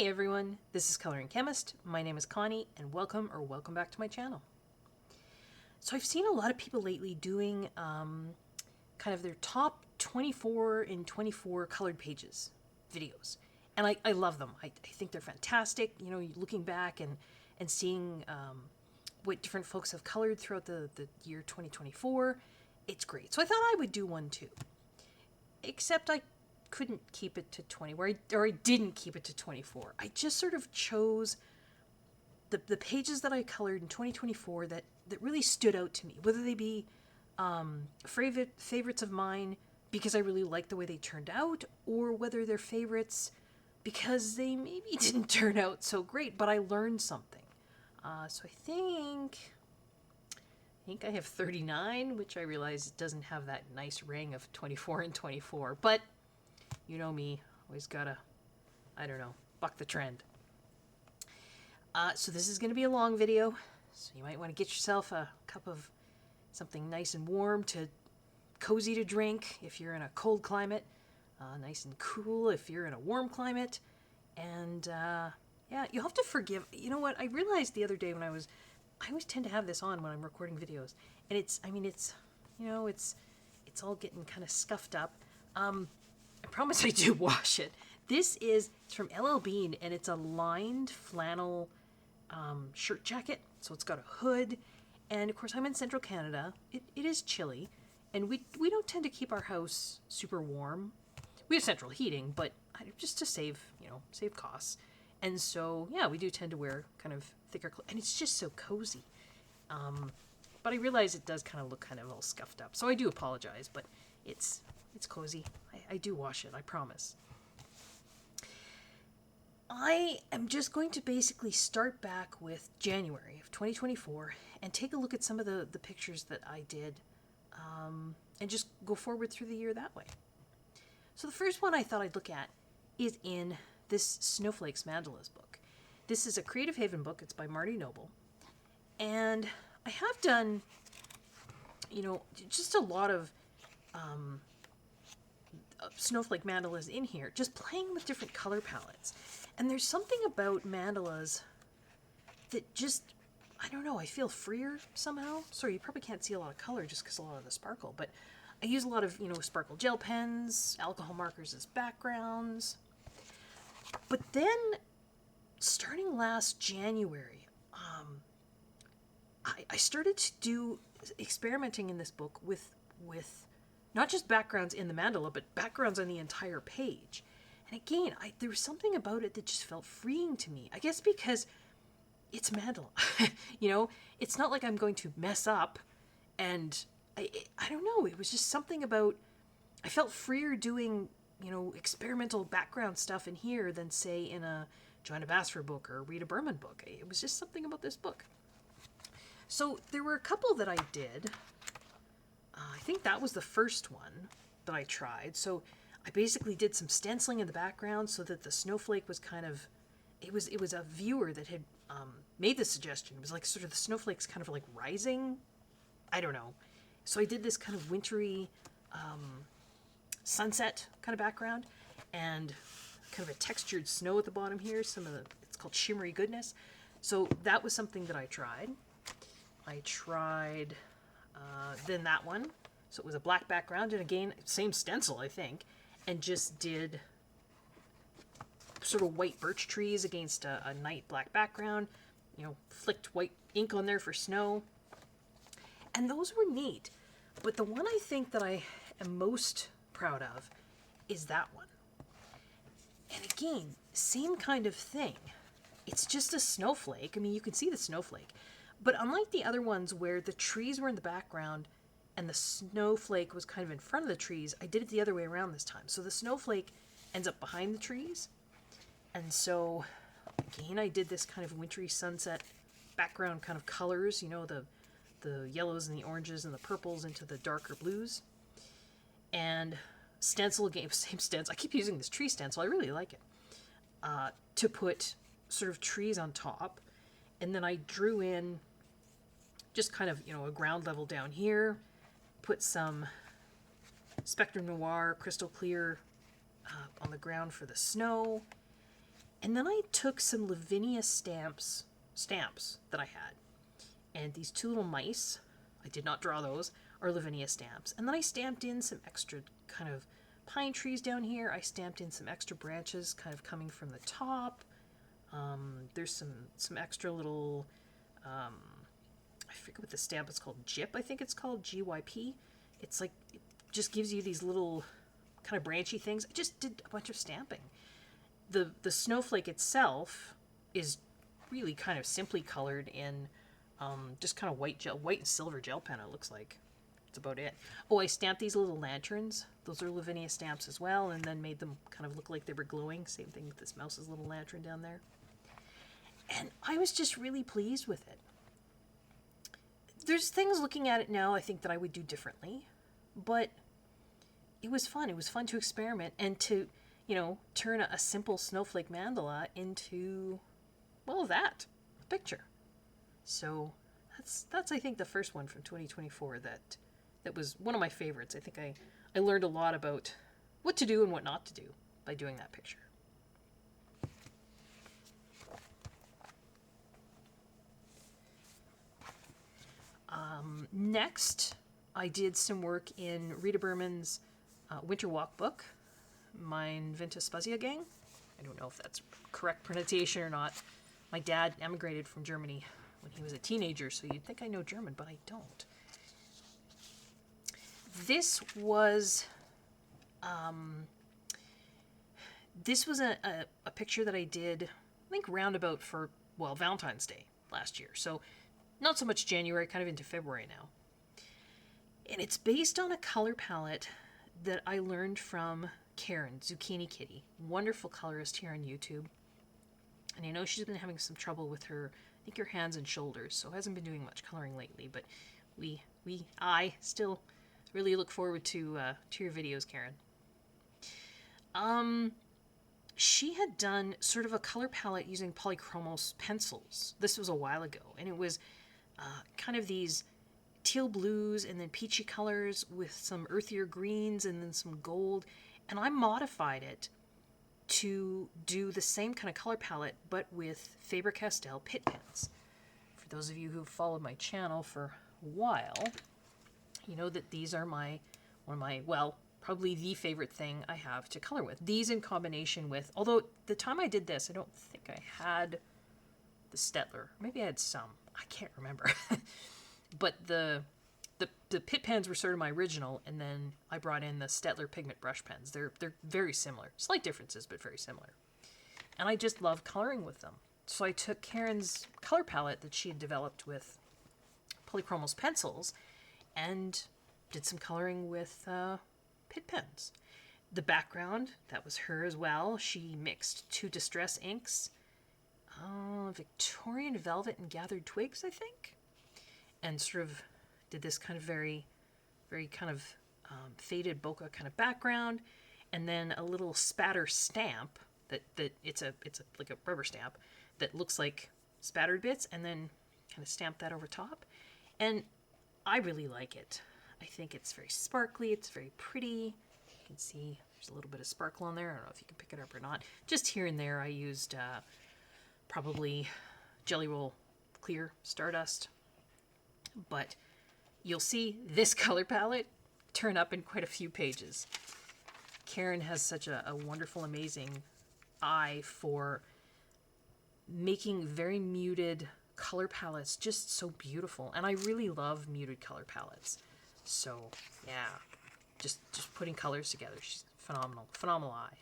Hey everyone, this is Coloring Chemist. My name is Connie and welcome back to my channel. So I've seen a lot of people lately doing kind of their top 24 in 24 colored pages videos. And I love them. I think they're fantastic. You know, looking back and seeing what different folks have colored throughout the year 2024, it's great. So I thought I would do one too. Except I couldn't keep it to 20, or I didn't keep it to 24. I just sort of chose the pages that I colored in 2024 that really stood out to me, whether they be favorites of mine because I really liked the way they turned out, or whether they're favorites because they maybe didn't turn out so great, but I learned something. So I think I have 39, which I realize doesn't have that nice ring of 24 and 24, but you know me, always gotta, I don't know, buck the trend. So this is going to be a long video, so you might want to get yourself a cup of something nice and warm cozy to drink if you're in a cold climate, nice and cool if you're in a warm climate, and yeah, you'll have to forgive. You know what, I realized the other day I always tend to have this on when I'm recording videos, and it's all getting kind of scuffed up. I promise I do wash it. It's from LL Bean, and it's a lined flannel shirt jacket. So it's got a hood, and of course I'm in central Canada. It is chilly, and we don't tend to keep our house super warm. We have central heating, but just to save costs. And so yeah, we do tend to wear kind of thicker clothes, and it's just so cozy. But I realize it does kind of look kind of all scuffed up, so I do apologize. But it's cozy. I do wash it, I promise. I am just going to basically start back with January of 2024 and take a look at some of the pictures that I did, and just go forward through the year that way. So the first one I thought I'd look at is in this Snowflake's Mandalas book. This is a Creative Haven book. It's by Marty Noble. And I have done, just a lot of Snowflake mandalas in here, just playing with different color palettes. And there's something about mandalas that just, I don't know, I feel freer somehow. Sorry, you probably can't see a lot of color just because a lot of the sparkle, but I use a lot of, sparkle gel pens, alcohol markers as backgrounds. But then, starting last January, I started to do experimenting in this book with not just backgrounds in the mandala, but backgrounds on the entire page. And again, there was something about it that just felt freeing to me. I guess because it's mandala. It's not like I'm going to mess up. And I don't know, it was just something about, I felt freer doing, experimental background stuff in here than, say, in a Joanna Basford book or a Rita Burman book. It was just something about this book. So there were a couple that I did. I think that was the first one that I tried. So I basically did some stenciling in the background so that the snowflake was kind of, it was a viewer that had made the suggestion. It was like sort of the snowflake's kind of like rising. I don't know. So I did this kind of wintry sunset kind of background and kind of a textured snow at the bottom here. It's called shimmery goodness. So that was something that I tried. I tried then that one. So it was a black background, and again, same stencil, I think, and just did sort of white birch trees against a night black background, flicked white ink on there for snow. And those were neat. But the one I think that I am most proud of is that one. And again, same kind of thing. It's just a snowflake. I mean, you can see the snowflake. But unlike the other ones where the trees were in the background and the snowflake was kind of in front of the trees, I did it the other way around this time. So the snowflake ends up behind the trees. And so, again, I did this kind of wintry sunset background kind of colors, the yellows and the oranges and the purples into the darker blues. And stencil again, same stencil. I keep using this tree stencil. I really like it. To put sort of trees on top. And then I drew in just kind of, a ground level down here. Put some Spectrum Noir Crystal Clear on the ground for the snow. And then I took some Lavinia stamps that I had. And these two little mice, I did not draw those, are Lavinia stamps. And then I stamped in some extra kind of pine trees down here. I stamped in some extra branches kind of coming from the top. There's some extra little, I forget what the stamp is called, GYP, I think it's called, GYP. It's like, it just gives you these little kind of branchy things. I just did a bunch of stamping. The snowflake itself is really kind of simply colored in just kind of white and silver gel pen, it looks like. That's about it. Oh, I stamped these little lanterns. Those are Lavinia stamps as well, and then made them kind of look like they were glowing. Same thing with this mouse's little lantern down there. And I was just really pleased with it. There's things looking at it now I think that I would do differently, but it was fun. It was fun to experiment and to, turn a simple snowflake mandala into, well, a picture. So that's I think the first one from 2024 that was one of my favorites. I think I learned a lot about what to do and what not to do by doing that picture. Next, I did some work in Rita Burman's Winter Walk book, Mein Winter Spaziergang. I don't know if that's correct pronunciation or not. My dad emigrated from Germany when he was a teenager, so you'd think I know German, but I don't. This was a picture that I did, I think, roundabout for, Valentine's Day last year. So not so much January, kind of into February now. And it's based on a color palette that I learned from Karen, Zucchini Kitty, wonderful colorist here on YouTube. And I know she's been having some trouble with her, I think, her hands and shoulders, so hasn't been doing much coloring lately. But I still really look forward to your videos, Karen. She had done sort of a color palette using polychromos pencils. This was a while ago, and it was kind of these teal blues and then peachy colors with some earthier greens and then some gold. And I modified it to do the same kind of color palette, but with Faber-Castell Pitt pens. For those of you who've followed my channel for a while, you know that these are one of my, probably the favorite thing I have to color with. These in combination with, although the time I did this, I don't think I had the Stettler. Maybe I had some. I can't remember. But the Pitt pens were sort of my original, and then I brought in the Stettler pigment brush pens. They're very similar. Slight differences, but very similar. And I just love coloring with them. So I took Karen's color palette that she had developed with polychromos pencils and did some coloring with Pitt pens. The background, that was her as well. She mixed two distress inks, Victorian Velvet and Gathered Twigs, I think, and sort of did this kind of very, very kind of faded bokeh kind of background, and then a little spatter stamp that it's like a rubber stamp that looks like spattered bits, and then kind of stamp that over top. And I really like it. I think it's very sparkly. It's very pretty. You can see there's a little bit of sparkle on there. I don't know if you can pick it up or not. Just here and there I used probably Jelly Roll Clear Stardust. But you'll see this color palette turn up in quite a few pages. Karen has such a wonderful, amazing eye for making very muted color palettes just so beautiful. And I really love muted color palettes. So, yeah, just putting colors together. She's phenomenal. Phenomenal eye.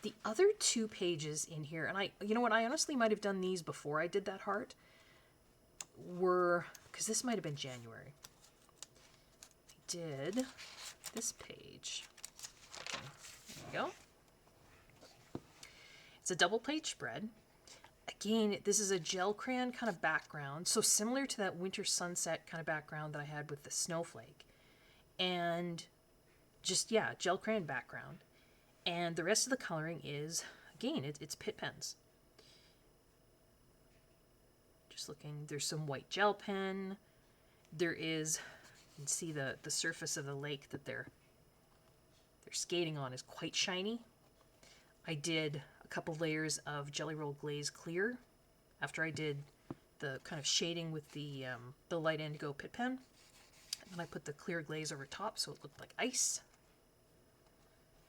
The other two pages in here, and you know what, I honestly might have done these before I did that heart, were, because this might have been January. I did this page. There you go. It's a double page spread. Again, this is a gel crayon kind of background, so similar to that winter sunset kind of background that I had with the snowflake. And just, yeah, gel crayon background. And the rest of the coloring is, again, it's Pitt pens. Just looking, there's some white gel pen. There is, you can see the surface of the lake that they're they're skating on is quite shiny. I did a couple layers of Jelly Roll Glaze Clear after I did the kind of shading with the light indigo pit pen. And then I put the clear glaze over top so it looked like ice.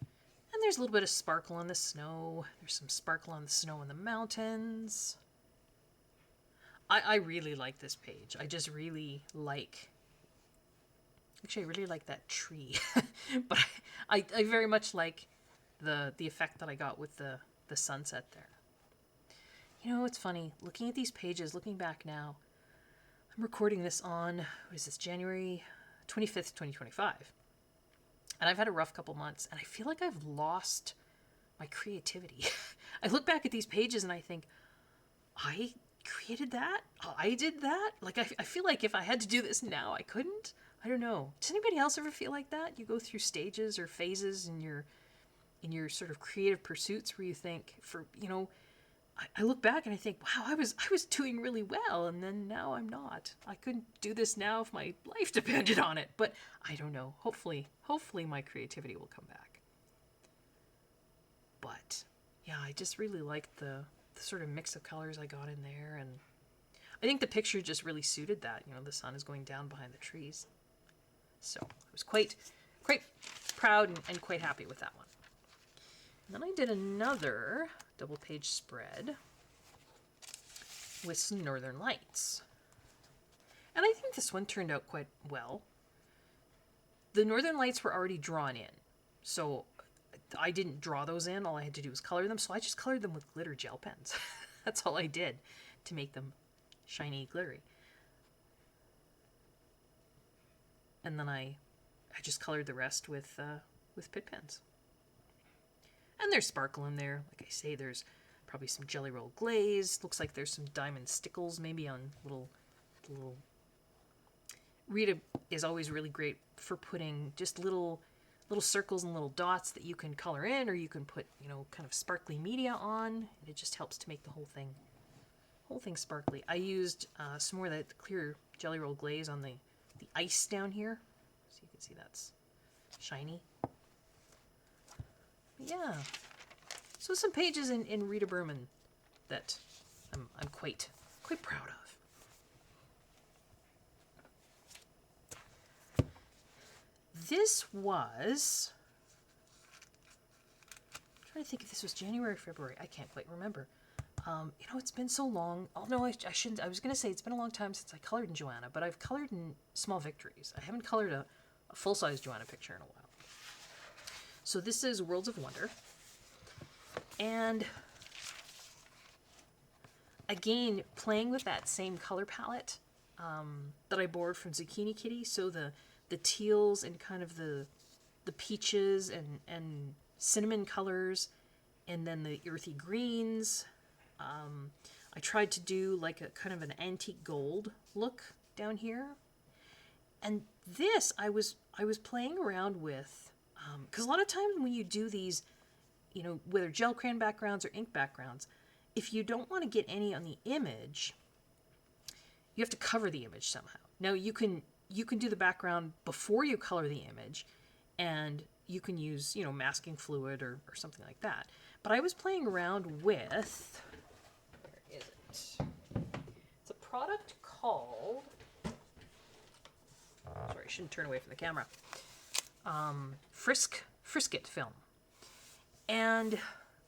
And there's a little bit of sparkle on the snow. There's some sparkle on the snow in the mountains. I really like this page. I just really like... Actually, I really like that tree. But I very much like the effect that I got with the sunset there. You know, it's funny. Looking at these pages, looking back now, I'm recording this on, what is this, January 25th, 2025. And I've had a rough couple months, and I feel like I've lost my creativity. I look back at these pages and I think, I created that? I did that? Like, I feel like if I had to do this now, I couldn't. I don't know. Does anybody else ever feel like that? You go through stages or phases in your sort of creative pursuits where you think, I look back and I think, wow, I was doing really well, and then now I'm not. I couldn't do this now if my life depended on it. But I don't know. Hopefully my creativity will come back. But yeah, I just really liked the sort of mix of colors I got in there, and I think the picture just really suited that. You know, the sun is going down behind the trees. So I was quite proud and quite happy with that one. And then I did another double page spread with some Northern Lights. And I think this one turned out quite well. The Northern Lights were already drawn in, so I didn't draw those in. All I had to do was color them, so I just colored them with glitter gel pens. That's all I did to make them shiny, glittery. And then I just colored the rest with pit pens. And there's sparkle in there. Like I say, there's probably some Jelly Roll Glaze. Looks like there's some diamond stickles maybe on little... Rita is always really great for putting just little circles and little dots that you can color in, or you can put, kind of sparkly media on. And it just helps to make the whole thing sparkly. I used some more of that clear Jelly Roll Glaze on the ice down here. So you can see that's shiny. Yeah, so some pages in Rita Burman that I'm quite proud of. This was, I'm trying to think if this was January or February. I can't quite remember. It's been so long. Oh no, I shouldn't. I was gonna say it's been a long time since I colored in Joanna, but I've colored in Small Victories. I haven't colored a full-size Joanna picture in a while. So this is Worlds of Wonder. And again, playing with that same color palette that I borrowed from Zucchini Kitty. So the teals and kind of the peaches and cinnamon colors, and then the earthy greens. I tried to do like a kind of an antique gold look down here. And this I was playing around with, because a lot of times when you do these, whether gel crayon backgrounds or ink backgrounds, if you don't want to get any on the image, you have to cover the image somehow. Now you can do the background before you color the image, and you can use, masking fluid or something like that. But I was playing around with, where is it? It's a product called, sorry, I shouldn't turn away from the camera. Frisket film. And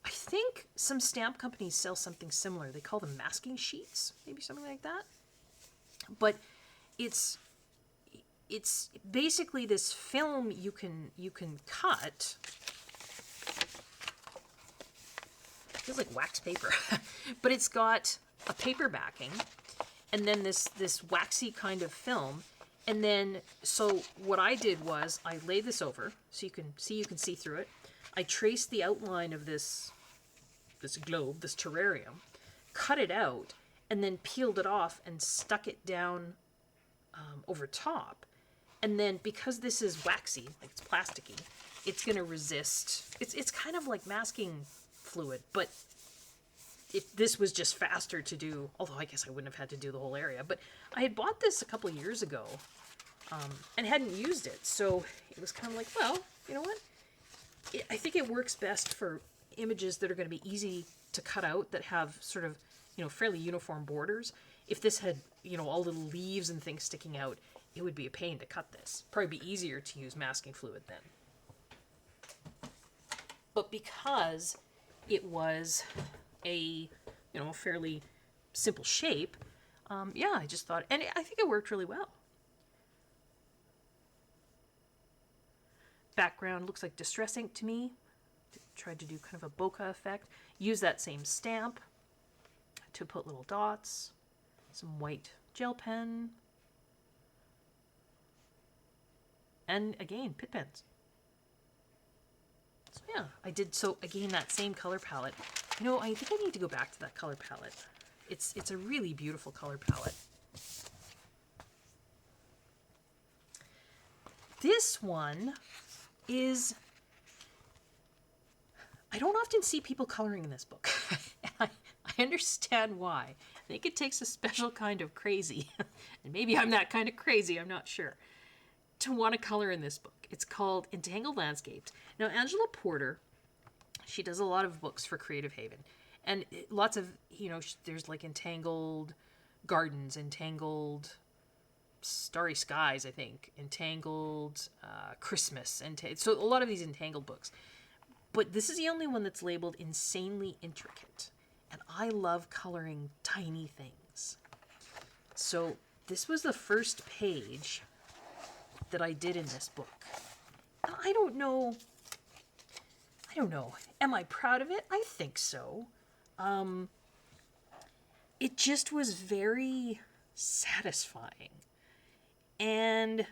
I think some stamp companies sell something similar. They call them masking sheets, maybe something like that. But it's basically this film you can cut. It feels like wax paper, but it's got a paper backing, and then this waxy kind of film. And then, so what I did was I laid this over so you can see through it. I traced the outline of this globe, this terrarium, cut it out, and then peeled it off and stuck it down over top. And then because this is waxy, like it's plasticky, it's going to resist. It's kind of like masking fluid, but if this was just faster to do, although I guess I wouldn't have had to do the whole area. But I had bought this a couple of years ago and hadn't used it. So it was kind of like, well, you know what? I think it works best for images that are going to be easy to cut out, that have sort of, fairly uniform borders. If this had, all little leaves and things sticking out, it would be a pain to cut this. Probably be easier to use masking fluid then. But because it was a, fairly simple shape, yeah, I just thought, and I think it worked really well. Background looks like distress ink to me. Tried to do kind of a bokeh effect. Use that same stamp to put little dots. Some white gel pen. And again, Pitt pens. So yeah, I did, so again, that same color palette. I think I need to go back to that color palette. It's a really beautiful color palette. This one is, I don't often see people coloring in this book. I understand why. I think it takes a special kind of crazy, and maybe I'm that kind of crazy, I'm not sure, to want to color in this book. It's called Entangled Landscapes. Now, Angela Porter, she does a lot of books for Creative Haven, and lots of, there's like Entangled Gardens, Entangled Starry Skies, I think, Entangled Christmas, so a lot of these Entangled books. But this is the only one that's labeled Insanely Intricate, and I love coloring tiny things. So this was the first page that I did in this book. I don't know. Am I proud of it? I think so. It just was very satisfying. And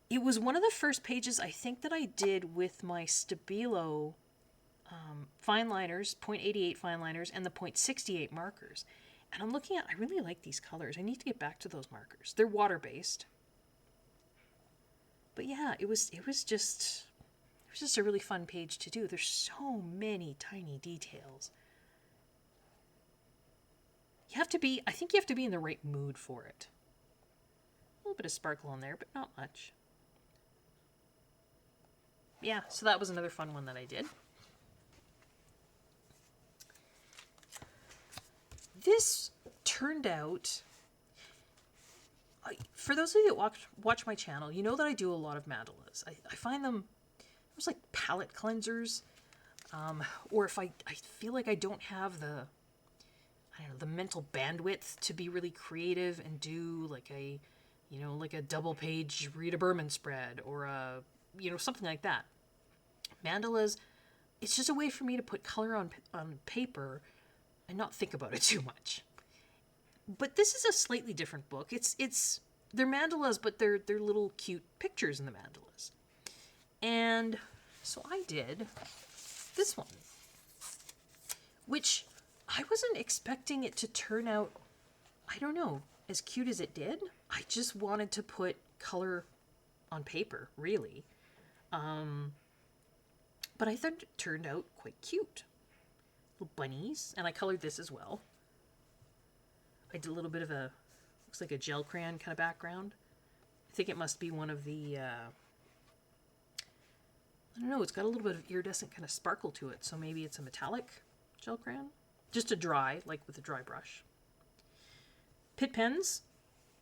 it was one of the first pages, I think, that I did with my Stabilo fine liners, 0.88 fine liners, and the 0.68 markers. And I'm looking at, I really like these colors. I need to get back to those markers. They're water-based. But yeah, it was just a really fun page to do. There's so many tiny details. I think you have to be in the right mood for it. A little bit of sparkle on there, but not much. Yeah, so that was another fun one that I did. This turned out, for those of you that watch my channel, you know that I do a lot of mandalas. I find them almost like palette cleansers, or if I feel like I don't have the mental bandwidth to be really creative and do like a double page Rita Burman spread, or something like that. Mandalas, it's just a way for me to put color on paper and not think about it too much. But this is a slightly different book. They're mandalas, but they're little cute pictures in the mandalas. And so I did this one, which I wasn't expecting it to turn out, as cute as it did. I just wanted to put color on paper, really. But I thought it turned out quite cute. Little bunnies, and I colored this as well. I did a little bit of looks like a gel crayon kind of background. I think it must be one of the, it's got a little bit of iridescent kind of sparkle to it, so maybe it's a metallic gel crayon. Just a dry, like with a dry brush. Pitt pens.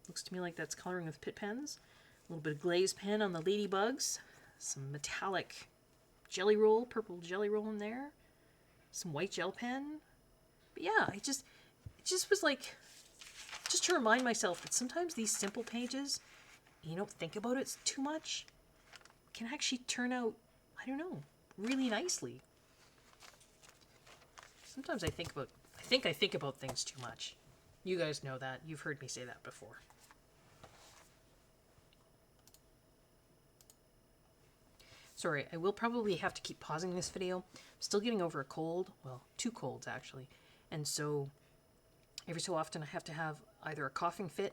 Looks to me like that's coloring with Pitt pens. A little bit of glaze pen on the ladybugs. Some metallic jelly roll, purple jelly roll in there. Some white gel pen. But yeah, it just was like, just to remind myself that sometimes these simple pages, you don't think about it too much, can actually turn out, really nicely. Sometimes I think about things too much. You guys know that. You've heard me say that before. Sorry, I will probably have to keep pausing this video. I'm still getting over a cold. Well, 2 colds, actually. And so, every so often I have to have either a coughing fit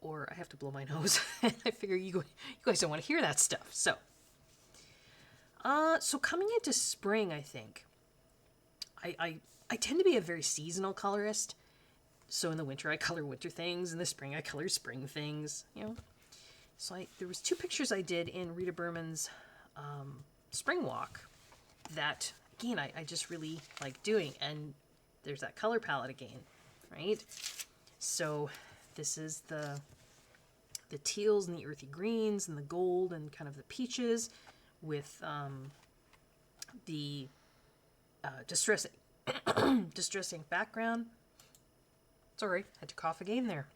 or I have to blow my nose. And I figure you guys don't want to hear that stuff. So coming into spring, I think, I tend to be a very seasonal colorist. So in the winter, I color winter things. In the spring, I color spring things, So there was 2 pictures I did in Rita Burman's spring walk that, again, I just really like doing. And there's that color palette again, right? So this is the teals and the earthy greens and the gold and kind of the peaches with the distressing distressing background. Sorry, had to cough again there.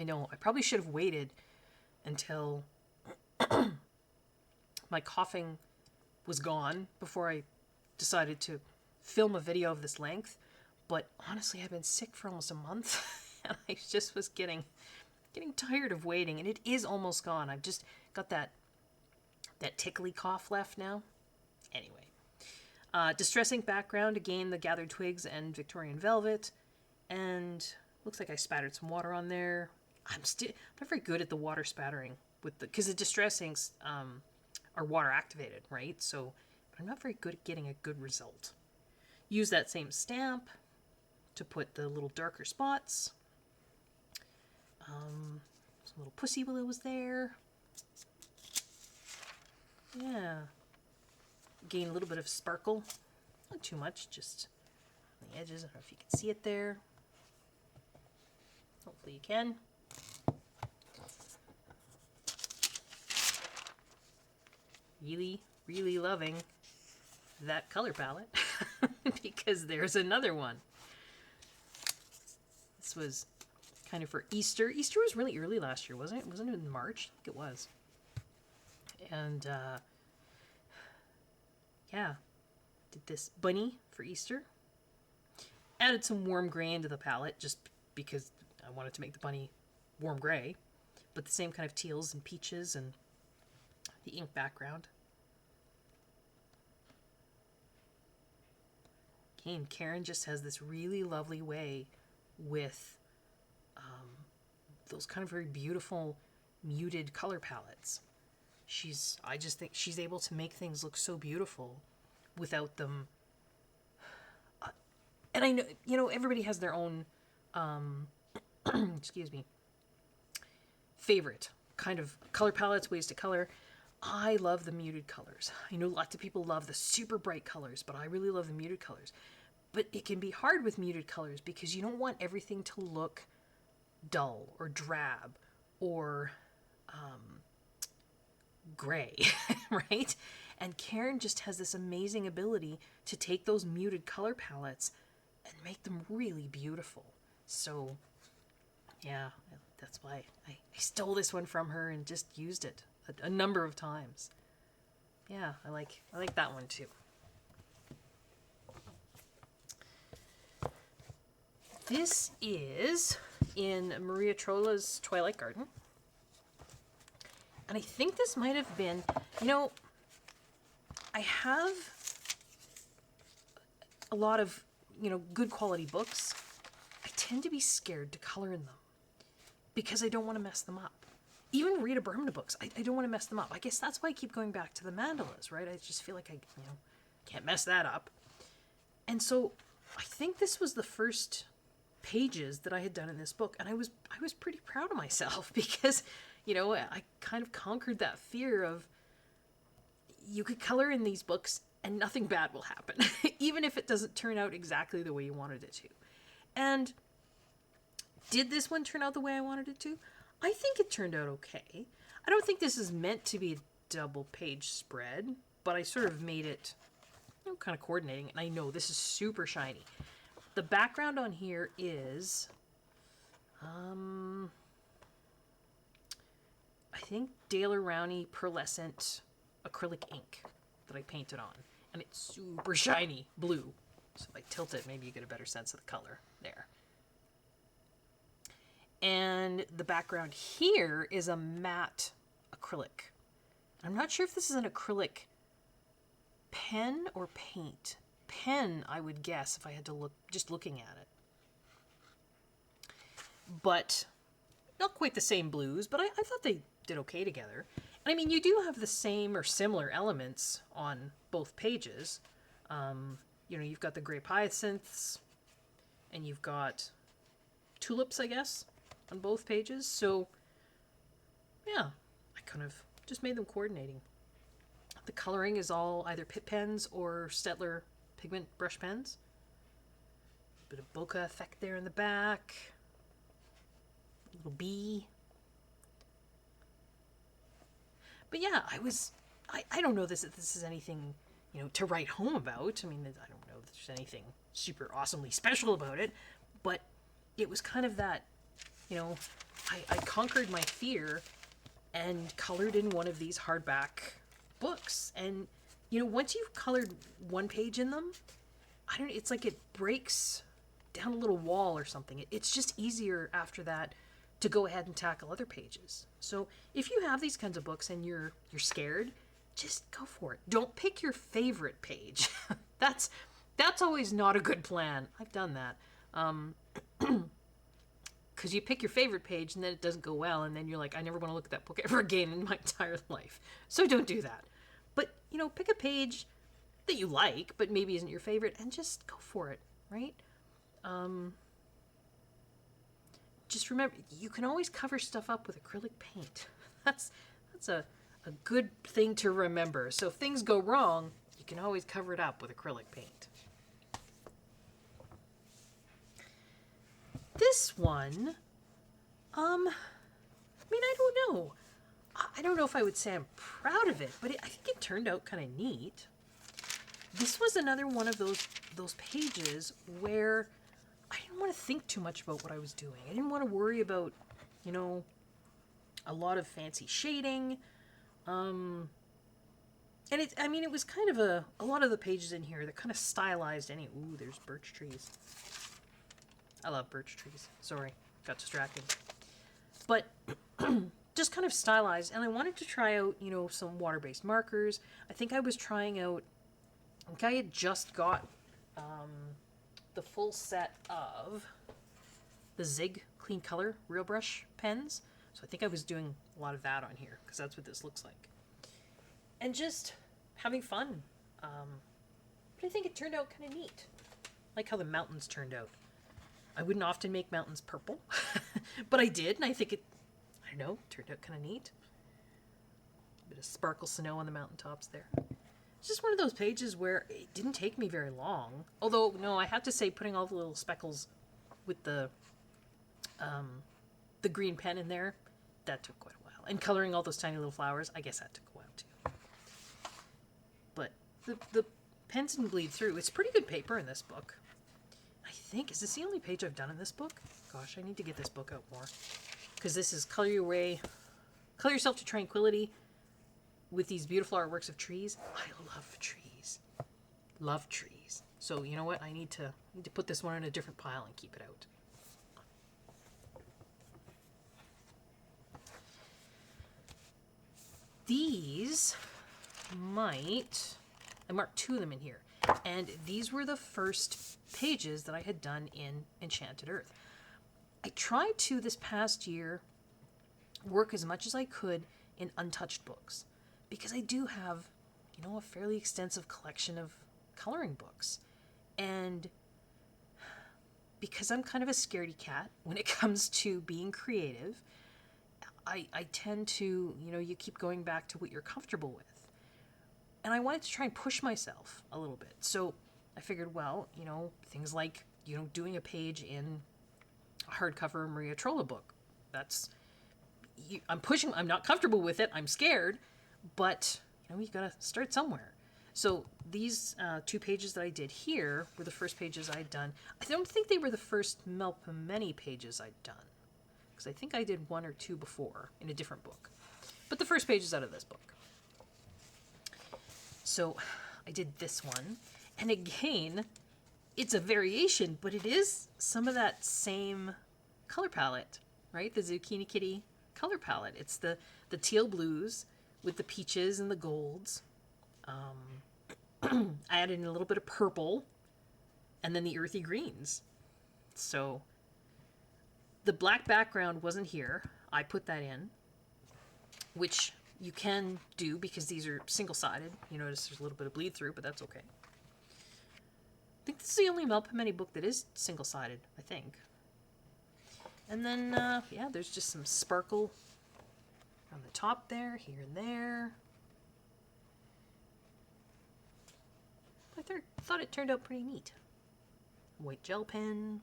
I know, I probably should have waited until my coughing was gone before I decided to film a video of this length. But honestly, I've been sick for almost a month and I just was getting tired of waiting, and it is almost gone. I've just got that tickly cough left now. Anyway, distressing background, again, the gathered twigs and Victorian velvet, and looks like I spattered some water on there. I'm not very good at the water spattering because the distressings are water activated, right? So I'm not very good at getting a good result. Use that same stamp to put the little darker spots. Some little pussy willow was there. Yeah. Gain a little bit of sparkle. Not too much, just on the edges. I don't know if you can see it there. Hopefully you can. Really, really loving that color palette because there's another one. This was kind of for Easter. Easter was really early last year, wasn't it? Wasn't it in March? I think it was. And yeah, did this bunny for Easter. Added some warm gray into the palette just because I wanted to make the bunny warm gray, but the same kind of teals and peaches and the ink background. Again, Karen just has this really lovely way with those kind of very beautiful muted color palettes. I just think she's able to make things look so beautiful without them. And I know, everybody has their own, excuse me, favorite kind of color palettes, ways to color. I love the muted colors. I know lots of people love the super bright colors, but I really love the muted colors. But it can be hard with muted colors because you don't want everything to look dull or drab or gray, right? And Karen just has this amazing ability to take those muted color palettes and make them really beautiful. So, yeah, that's why I stole this one from her and just used it a number of times. Yeah, I like that one too. This is in Maria Trolla's Twilight Garden. And I think this might have been, I have a lot of, good quality books. I tend to be scared to color in them because I don't want to mess them up. Even Rita Burman books, I don't want to mess them up. I guess that's why I keep going back to the mandalas, right? I just feel like I, can't mess that up. And so I think this was the first pages that I had done in this book, and I was pretty proud of myself because, I kind of conquered that fear of you could color in these books and nothing bad will happen, even if it doesn't turn out exactly the way you wanted it to. And did this one turn out the way I wanted it to? I think it turned out okay. I don't think this is meant to be a double page spread, but I sort of made it, kind of coordinating. And I know this is super shiny. The background on here is, I think Daler Rowney pearlescent acrylic ink that I painted on. And it's super shiny blue. So if I tilt it, maybe you get a better sense of the color there. And the background here is a matte acrylic. I'm not sure if this is an acrylic pen or paint. Pen, I would guess, if I had to look, just looking at it. But not quite the same blues, but I thought they did okay together. And I mean, you do have the same or similar elements on both pages. You've got the gray hyacinths, and you've got tulips, I guess, on both pages. So yeah, I kind of just made them coordinating. The coloring is all either Pitt pens or Stettler pigment brush pens. Bit of bokeh effect there in the back. Little bee. But yeah, I don't know this is anything, to write home about. I mean, I don't know if there's anything super awesomely special about it, but it was kind of that, I conquered my fear and colored in one of these hardback books. And, once you've colored one page in them, it's like it breaks down a little wall or something. It's just easier after that to go ahead and tackle other pages. So if you have these kinds of books and you're scared, just go for it. Don't pick your favorite page. that's always not a good plan. I've done that. Because you pick your favorite page and then it doesn't go well, and then you're like, I never want to look at that book ever again in my entire life. So don't do that. But, pick a page that you like, but maybe isn't your favorite, and just go for it, right? Just remember, you can always cover stuff up with acrylic paint. That's a good thing to remember. So if things go wrong, you can always cover it up with acrylic paint. This one, I don't know. I don't know if I would say I'm proud of it, but I think it turned out kind of neat. This was another one of those pages where I didn't want to think too much about what I was doing. I didn't want to worry about, a lot of fancy shading. And it was kind of a lot of the pages in here that kind of stylized ooh, there's birch trees. I love birch trees. Sorry, got distracted. But just kind of stylized, and I wanted to try out, some water-based markers. I think I had just got the full set of the Zig Clean Color Real Brush pens. So I think I was doing a lot of that on here, because that's what this looks like. And just having fun. But I think it turned out kind of neat. Like how the mountains turned out. I wouldn't often make mountains purple, but I did, and I think turned out kind of neat. A bit of sparkle snow on the mountaintops there. It's just one of those pages where it didn't take me very long. Although, no, I have to say, putting all the little speckles with the green pen in there, that took quite a while. And coloring all those tiny little flowers, I guess that took a while too. But the pens didn't bleed through. It's pretty good paper in this book. Is this the only page I've done in this book? Gosh, I need to get this book out more. Because this is Color Yourself to Tranquility with these beautiful artworks of trees. I love trees. Love trees. So you know what? I need to put this one in a different pile and keep it out. These I marked 2 of them in here. And these were the first pages that I had done in Enchanted Earth. I tried to, this past year, work as much as I could in untouched books. Because I do have, a fairly extensive collection of coloring books. And because I'm kind of a scaredy cat when it comes to being creative, I tend to, you keep going back to what you're comfortable with. And I wanted to try and push myself a little bit. So I figured, well, things like, doing a page in a hardcover Maria Trolla book. I'm not comfortable with it. I'm scared. But, you gotta start somewhere. So these 2 pages that I did here were the first pages I'd done. I don't think they were the first Melpomene pages I'd done. Because I think I did 1 or 2 before in a different book. But the first pages out of this book. So I did this one, and again, it's a variation, but it is some of that same color palette, right? The Zucchini Kitty color palette. It's the teal blues with the peaches and the golds. I added in a little bit of purple, and then the earthy greens. So the black background wasn't here. I put that in, which you can do because these are single-sided. You notice there's a little bit of bleed through, but that's okay. I think this is the only Melpomene book that is single-sided, I think. And then, there's just some sparkle on the top there, here and there. I thought it turned out pretty neat. White gel pen.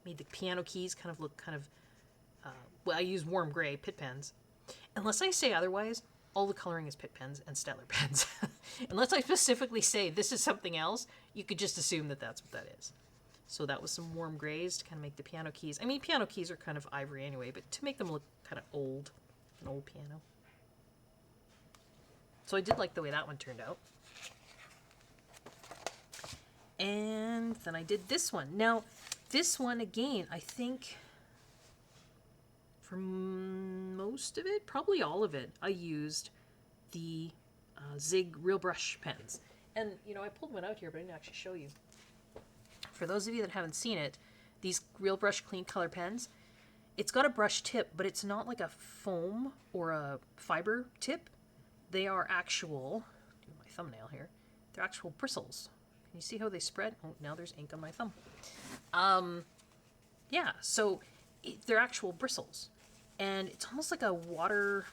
Made the piano keys kind of look kind of, well, I use warm gray Pitt pens. Unless I say otherwise, all the coloring is Pitt pens and Staedtler pens. Unless I specifically say this is something else, you could just assume that that's what that is. So that was some warm grays to kind of make the piano keys. I mean, piano keys are kind of ivory anyway, but to make them look kind of old, an old piano. So I did like the way that one turned out. And then I did this one. Now, this one, again, I think for most of it, probably all of it, I used the Zig Real Brush pens. And, you know, I pulled one out here, but I didn't actually show you. For those of you that haven't seen it, these Real Brush Clean Color pens, it's got a brush tip, but it's not like a foam or a fiber tip. They are actual, do my thumbnail here, they're actual bristles. Can you see how they spread? Oh, now there's ink on my thumb. Yeah, so they're actual bristles. And it's almost like a water...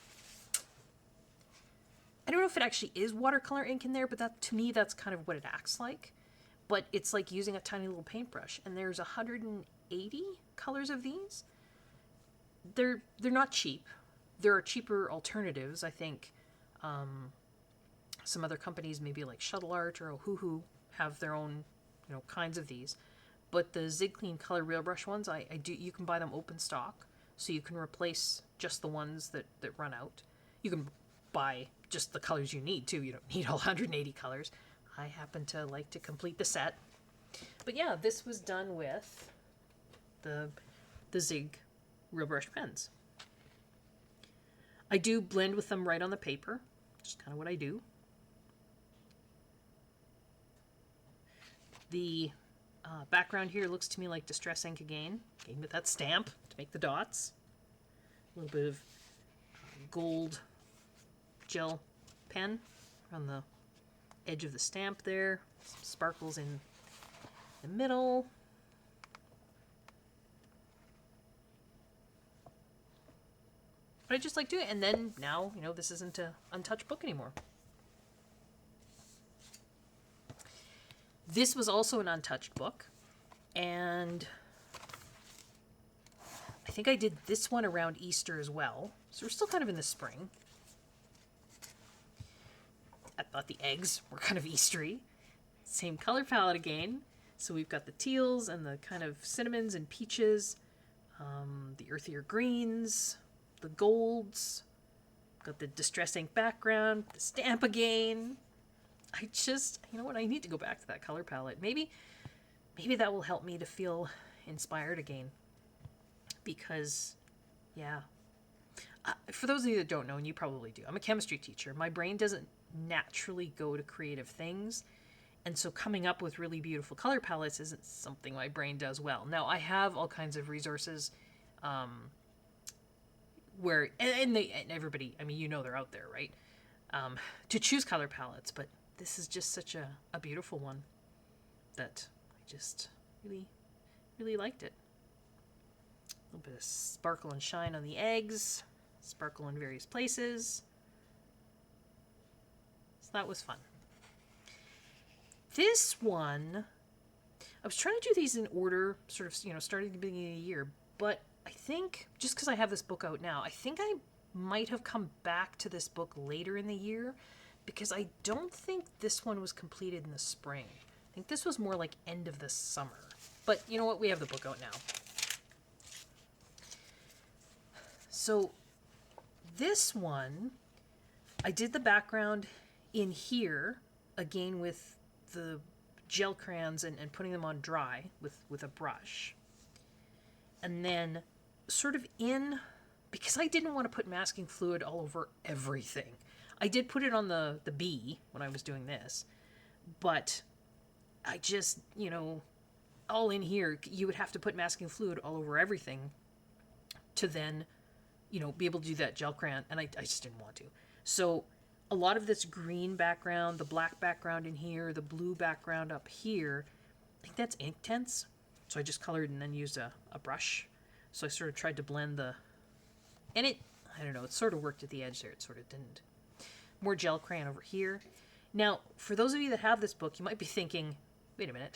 I don't know if it actually is watercolor ink in there, but that, to me, that's kind of what it acts like. But it's like using a tiny little paintbrush. And there's 180 colors of these. They're not cheap. There are cheaper alternatives, I think. Some other companies, maybe like Shuttle Art or Ohuhu, have their own, you know, kinds of these. But the Zig Clean Color Real Brush ones, I do. You can buy them open stock, so you can replace just the ones that run out. You can buy just the colors you need too. You don't need all 180 colors. I happen to like to complete the set. But yeah, this was done with the Zig Real Brush pens. I do blend with them right on the paper. Just kind of what I do. The background here looks to me like Distress ink again with that stamp to make the dots. A little bit of gold gel pen on the edge of the stamp there. Some sparkles in the middle. But I just like doing it. And then now, you know, this isn't an untouched book anymore. This was also an untouched book. And I think I did this one around Easter as well. So we're still kind of in the spring. I thought the eggs were kind of Eastery. Same color palette again. So we've got the teals and the kind of cinnamons and peaches. The earthier greens. The golds. Got the Distress ink background. The stamp again. I just, you know what, I need to go back to that color palette. Maybe that will help me to feel inspired again. Because, yeah. For those of you that don't know, and you probably do, I'm a chemistry teacher. My brain doesn't naturally go to creative things. And so coming up with really beautiful color palettes isn't something my brain does well. Now, I have all kinds of resources where, and everybody, I mean, you know they're out there, right? To choose color palettes, but this is just such a beautiful one that I just really, really liked it. A little bit of sparkle and shine on the eggs, sparkle in various places. So that was fun. This one, I was trying to do these in order, sort of, you know, starting at the beginning of the year, but I think, just because I have this book out now, I think I might have come back to this book later in the year, because I don't think this one was completed in the spring. I think this was more like end of the summer. But you know what? We have the book out now. So this one, I did the background in here, again with the gel crayons and putting them on dry with a brush. And then sort of in, because I didn't want to put masking fluid all over everything. I did put it on the bee when I was doing this, but I just, you know, all in here, you would have to put masking fluid all over everything to then, you know, be able to do that gel crayon, and I just didn't want to. So a lot of this green background, the black background in here, the blue background up here, I think that's Inktense. So I just colored and then used a brush. So I sort of tried to blend the And it, I don't know, it sort of worked at the edge there. It sort of didn't. More gel crayon over here. Now, for those of you that have this book, you might be thinking, wait a minute,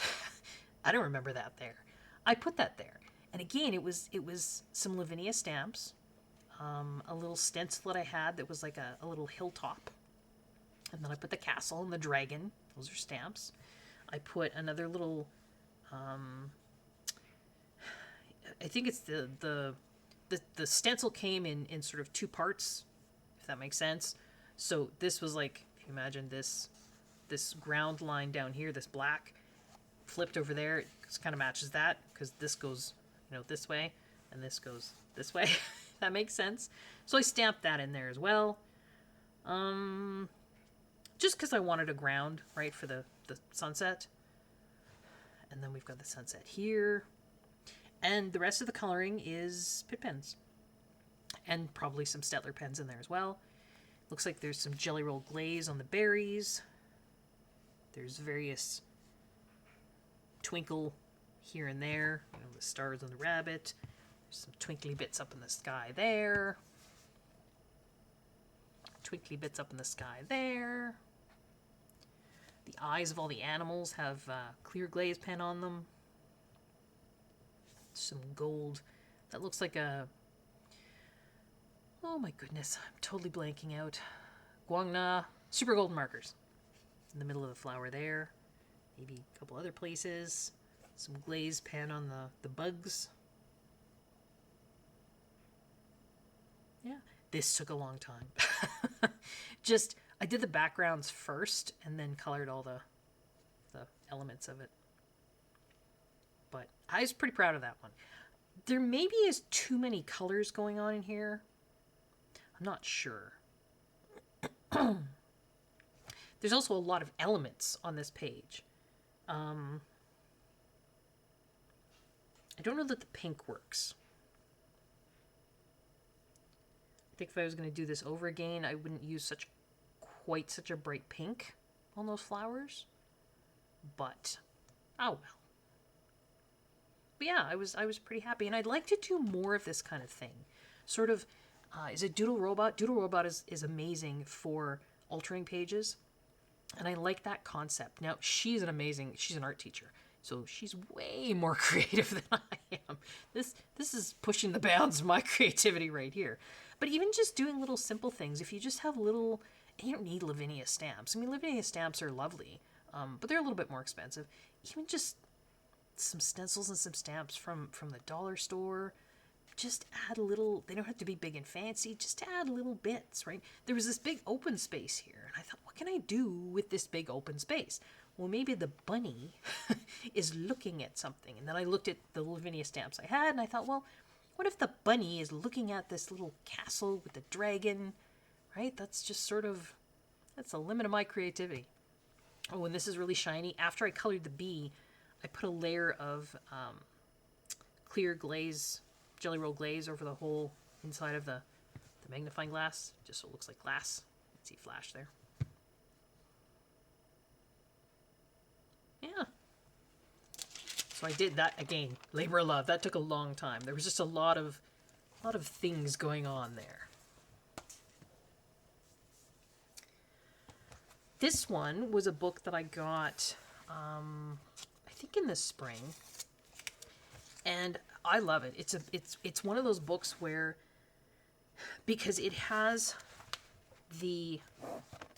I don't remember that there. I put that there. And again, it was some Lavinia stamps, a little stencil that I had that was like a little hilltop. And then I put the castle and the dragon. Those are stamps. I put another little, I think it's the stencil came in sort of two parts, if that makes sense. So this was like, if you imagine this ground line down here, this black, flipped over there, it kind of matches that, because this goes, this way, and this goes this way. That makes sense. So I stamped that in there as well. Just because I wanted a ground, right, for the sunset. And then we've got the sunset here. And the rest of the coloring is Pitt pens. And probably some Stettler pens in there as well. Looks like there's some Jelly Roll glaze on the berries. There's various twinkle here and there. The stars on the rabbit. There's some twinkly bits up in the sky there. Twinkly bits up in the sky there. The eyes of all the animals have clear glaze pen on them. Some gold. That looks like a... Oh my goodness, I'm totally blanking out. Guangna super gold markers. In the middle of the flower there. Maybe a couple other places. Some glaze pen on the bugs. Yeah, this took a long time. I did the backgrounds first and then colored all the elements of it. But I was pretty proud of that one. There maybe is too many colors going on in here. I'm not sure. There's also a lot of elements on this page. I don't know that the pink works. I think if I was going to do this over again, I wouldn't use quite such a bright pink on those flowers. But, oh well. But yeah, I was pretty happy. And I'd like to do more of this kind of thing. Sort of, is it Doodle Robot? Doodle Robot is amazing for altering pages. And I like that concept. Now, she's an art teacher. So she's way more creative than I am. This is pushing the bounds of my creativity right here. But even just doing little simple things, if you just have little, you don't need Lavinia stamps. I mean, Lavinia stamps are lovely, but they're a little bit more expensive. Even just some stencils and some stamps from the dollar store. Just add a little, they don't have to be big and fancy, just add little bits, right? There was this big open space here, and I thought, what can I do with this big open space? Well, maybe the bunny is looking at something. And then I looked at the Lavinia stamps I had, and I thought, well, what if the bunny is looking at this little castle with the dragon, right? That's just that's the limit of my creativity. Oh, and this is really shiny. After I colored the bee, I put a layer of clear glaze, Jelly Roll glaze over the whole inside of the magnifying glass, just so it looks like glass. Let's see flash there. Yeah. So I did that again. Labor of love. That took a long time. There was just a lot of things going on there. This one was a book that I got, I think in the spring, and I love it. It's one of those books where, because it has the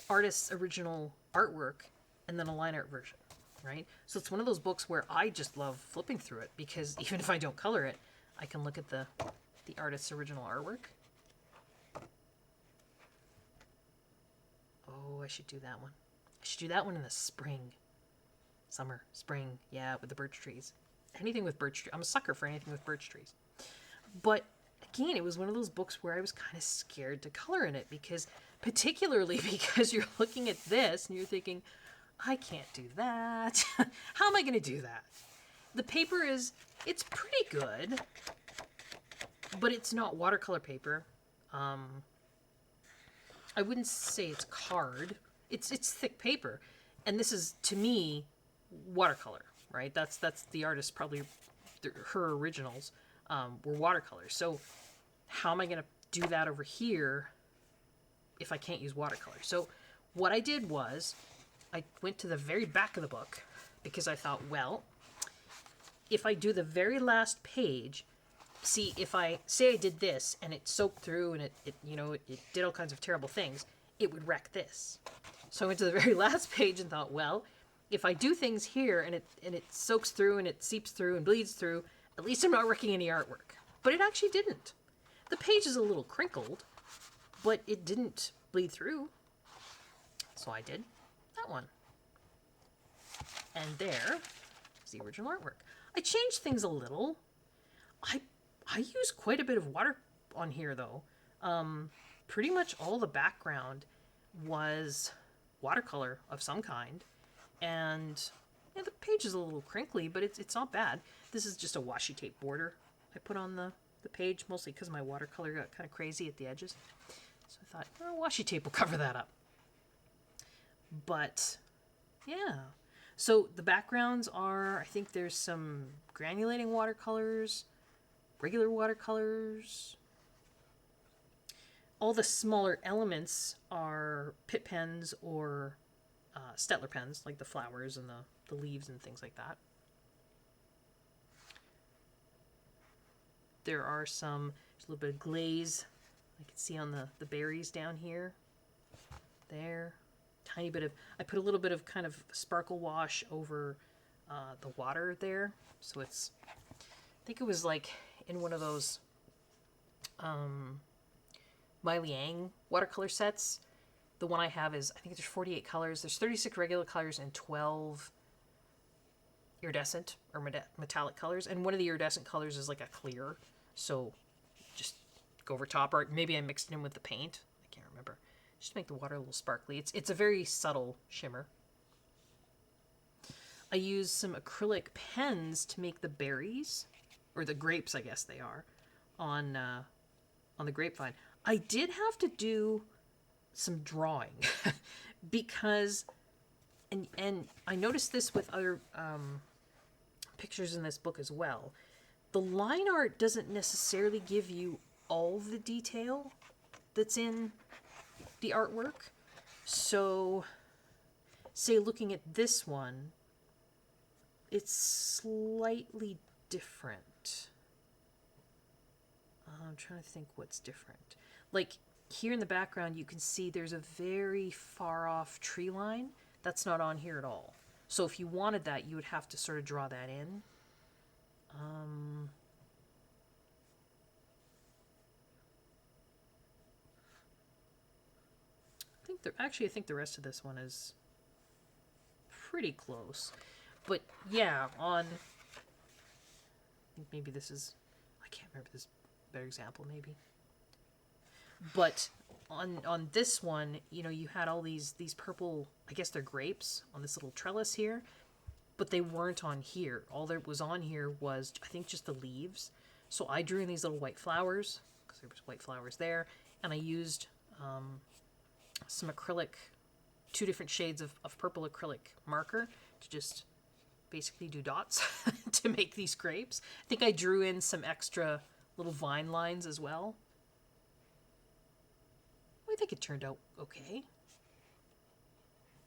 artist's original artwork and then a line art version. Right? So it's one of those books where I just love flipping through it, because even if I don't color it, I can look at the artist's original artwork. Oh, I should do that one. I should do that one in the spring. Summer, spring, yeah, with the birch trees. Anything with birch trees. I'm a sucker for anything with birch trees. But again, it was one of those books where I was kind of scared to color in it, particularly because you're looking at this and you're thinking, I can't do that. How am I going to do that? The paper it's pretty good, but it's not watercolor paper. I wouldn't say it's card. It's thick paper. And this is, to me, watercolor, right? That's the artist, probably her originals were watercolor. So how am I going to do that over here if I can't use watercolor. So what I did was I went to the very back of the book because I thought, well, if I do the very last page, see, if I say I did this and it soaked through and it did all kinds of terrible things, it would wreck this. So I went to the very last page and thought, well, if I do things here and it soaks through and it seeps through and bleeds through, at least I'm not wrecking any artwork. But it actually didn't. The page is a little crinkled, but it didn't bleed through. So I did that one. And there is the original artwork. I changed things a little. I use quite a bit of water on here, though. Pretty much all the background was watercolor of some kind. And yeah, the page is a little crinkly, but it's not bad. This is just a washi tape border I put on the page, mostly because my watercolor got kind of crazy at the edges. So I thought, oh, washi tape will cover that up. But yeah. So the backgrounds are, I think there's some granulating watercolors, regular watercolors. All the smaller elements are Pitt pens or Stettler pens, like the flowers and the leaves and things like that. There are there's a little bit of glaze I can see on the berries down here. There. Tiny bit of, I put a little bit of kind of sparkle wash over the water there. So it's, I think it was like in one of those Mai Liang watercolor sets. The one I have is, I think there's 48 colors. There's 36 regular colors and 12 iridescent or metallic colors. And one of the iridescent colors is like a clear. So just go over top, or maybe I mixed it in with the paint. I can't remember. Just to make the water a little sparkly. It's a very subtle shimmer. I used some acrylic pens to make the berries, or the grapes, I guess they are, on the grapevine. I did have to do some drawing because, and I noticed this with other pictures in this book as well. The line art doesn't necessarily give you all the detail that's in the artwork. So, say looking at this one, it's slightly different. I'm trying to think what's different. Like, here in the background, you can see there's a very far off tree line. That's not on here at all. So if you wanted that, you would have to sort of draw that in. I think the rest of this one is pretty close. But yeah, I think maybe this is, I can't remember this better example maybe. But on this one, you had all these purple, I guess they're grapes on this little trellis here, but they weren't on here. All that was on here was, I think, just the leaves. So I drew in these little white flowers, because there was white flowers there, and I used some acrylic, 2 different shades of purple acrylic marker to just basically do dots to make these grapes. I think I drew in some extra little vine lines as well. I think it turned out okay.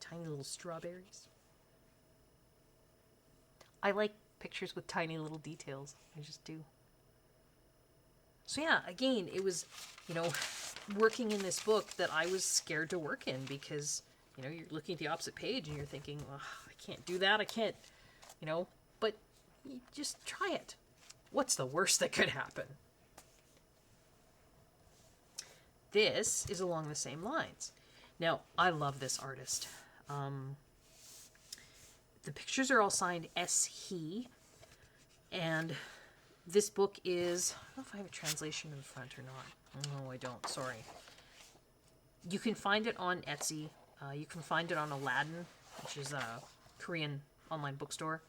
Tiny little strawberries. I like pictures with tiny little details. I just do. So yeah, again, it was, working in this book that I was scared to work in because, you're looking at the opposite page and you're thinking, oh, I can't do that. I can't, but you just try it. What's the worst that could happen? This is along the same lines. Now, I love this artist. The pictures are all signed S. He, and this book is, I don't know if I have a translation in front or not. No, I don't. Sorry. You can find it on Etsy. You can find it on Aladdin, which is a Korean online bookstore.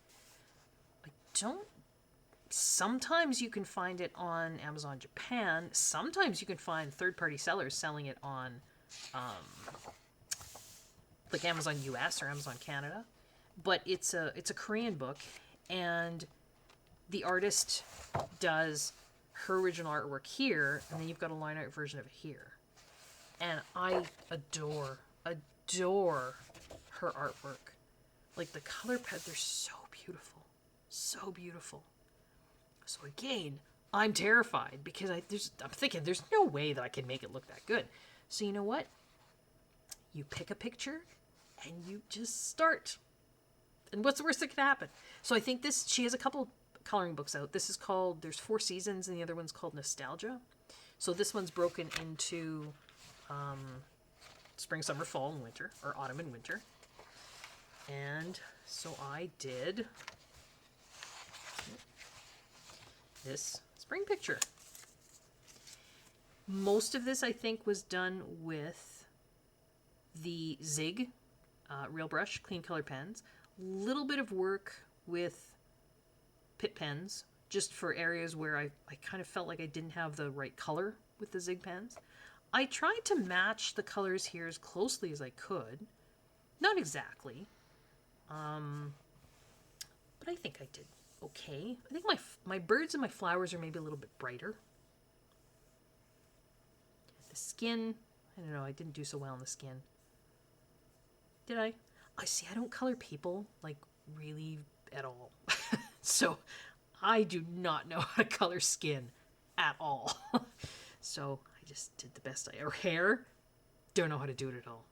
Sometimes you can find it on Amazon Japan. Sometimes you can find third-party sellers selling it on, like Amazon US or Amazon Canada. But it's a Korean book, and the artist does her original artwork here, and then you've got a line art version of it here. And I adore her artwork. Like the color palette, they're so beautiful. So beautiful. So again, I'm terrified because I'm thinking there's no way that I can make it look that good. So you know what? You pick a picture and you just start. And what's the worst that can happen? So I think she has a couple coloring books out. This is called, there's 4 seasons, and the other one's called Nostalgia. So this one's broken into spring, summer, fall, and winter, or autumn and winter. And so I did this spring picture. Most of this, I think, was done with the Zig Real Brush Clean Color pens. Little bit of work with Pitt pens, just for areas where I kind of felt like I didn't have the right color with the Zig pens. I tried to match the colors here as closely as I could. Not exactly. But I think I did okay. I think my birds and my flowers are maybe a little bit brighter. The skin, I don't know, I didn't do so well on the skin. Did I? I see, I don't color people, like, really at all. So, I do not know how to color skin at all. So, I just did the best or hair, don't know how to do it at all.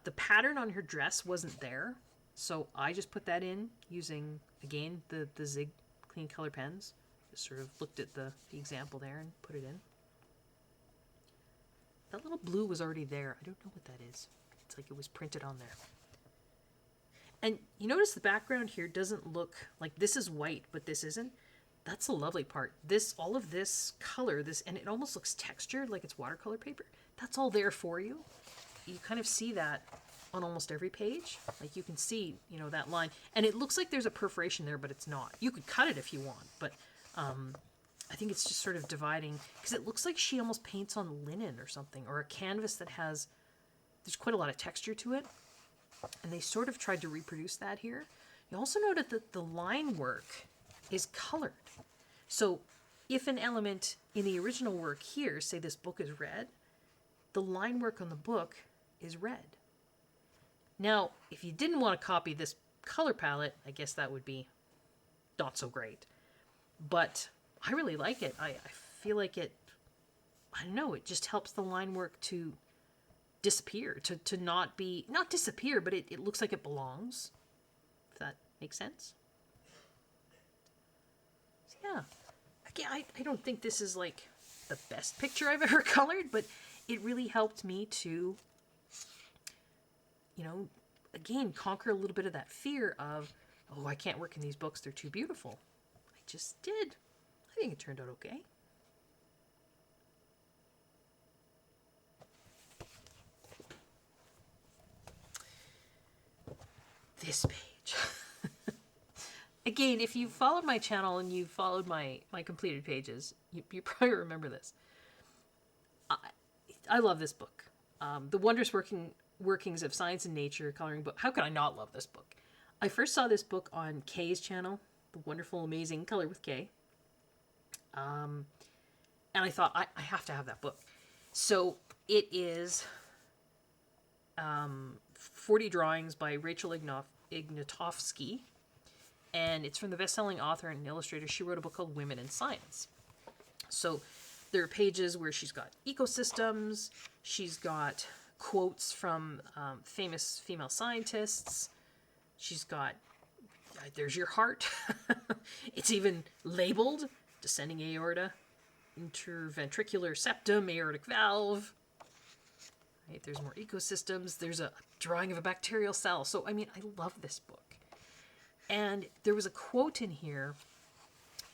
The pattern on her dress wasn't there, so I just put that in using, again, the Zig Clean Color pens. Just sort of looked at the example there and put it in. That little blue was already there. I don't know what that is. It's like it was printed on there. And you notice the background here doesn't look like this is white, but this isn't. That's the lovely part. All of this color, and it almost looks textured like it's watercolor paper. That's all there for you. You kind of see that on almost every page. Like you can see, that line. And it looks like there's a perforation there, but it's not. You could cut it if you want, but I think it's just sort of dividing, because it looks like she almost paints on linen or something, or a canvas that there's quite a lot of texture to it. And they sort of tried to reproduce that here. You also noted that the line work is colored. So if an element in the original work here, say this book is red, the line work on the book is red. Now, if you didn't want to copy this color palette, I guess that would be not so great. But I really like it. I feel like it just helps the line work to disappear, to not disappear, but it looks like it belongs, if that makes sense. So yeah, again, I don't think this is like the best picture I've ever colored, but it really helped me to, again, conquer a little bit of that fear of, oh, I can't work in these books, they're too beautiful. I just did. I think it turned out okay. This page. Again, if you followed my channel and you followed my completed pages, you probably remember this. I love this book. The Wondrous Workings of Science and Nature coloring book. How could I not love this book? I first saw this book on Kay's channel, The Wonderful Amazing Color with Kay. And I thought, I have to have that book. So it is 40 drawings by Rachel Ignatofsky. And it's from the best-selling author and illustrator. She wrote a book called Women in Science. So there are pages where she's got ecosystems. She's got quotes from famous female scientists. She's got, there's your heart. It's even labeled descending aorta, interventricular septum, aortic valve. Right, there's more ecosystems. There's a drawing of a bacterial cell. So, I love this book. And there was a quote in here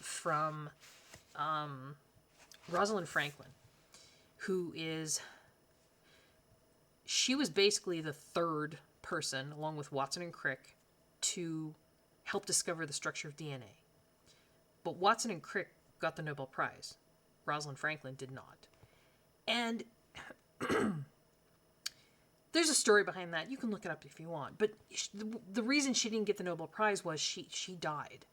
from Rosalind Franklin, she was basically the third person, along with Watson and Crick, to help discover the structure of DNA. But Watson and Crick got the Nobel Prize. Rosalind Franklin did not. And there's a story behind that. You can look it up if you want. But the reason she didn't get the Nobel Prize was she died.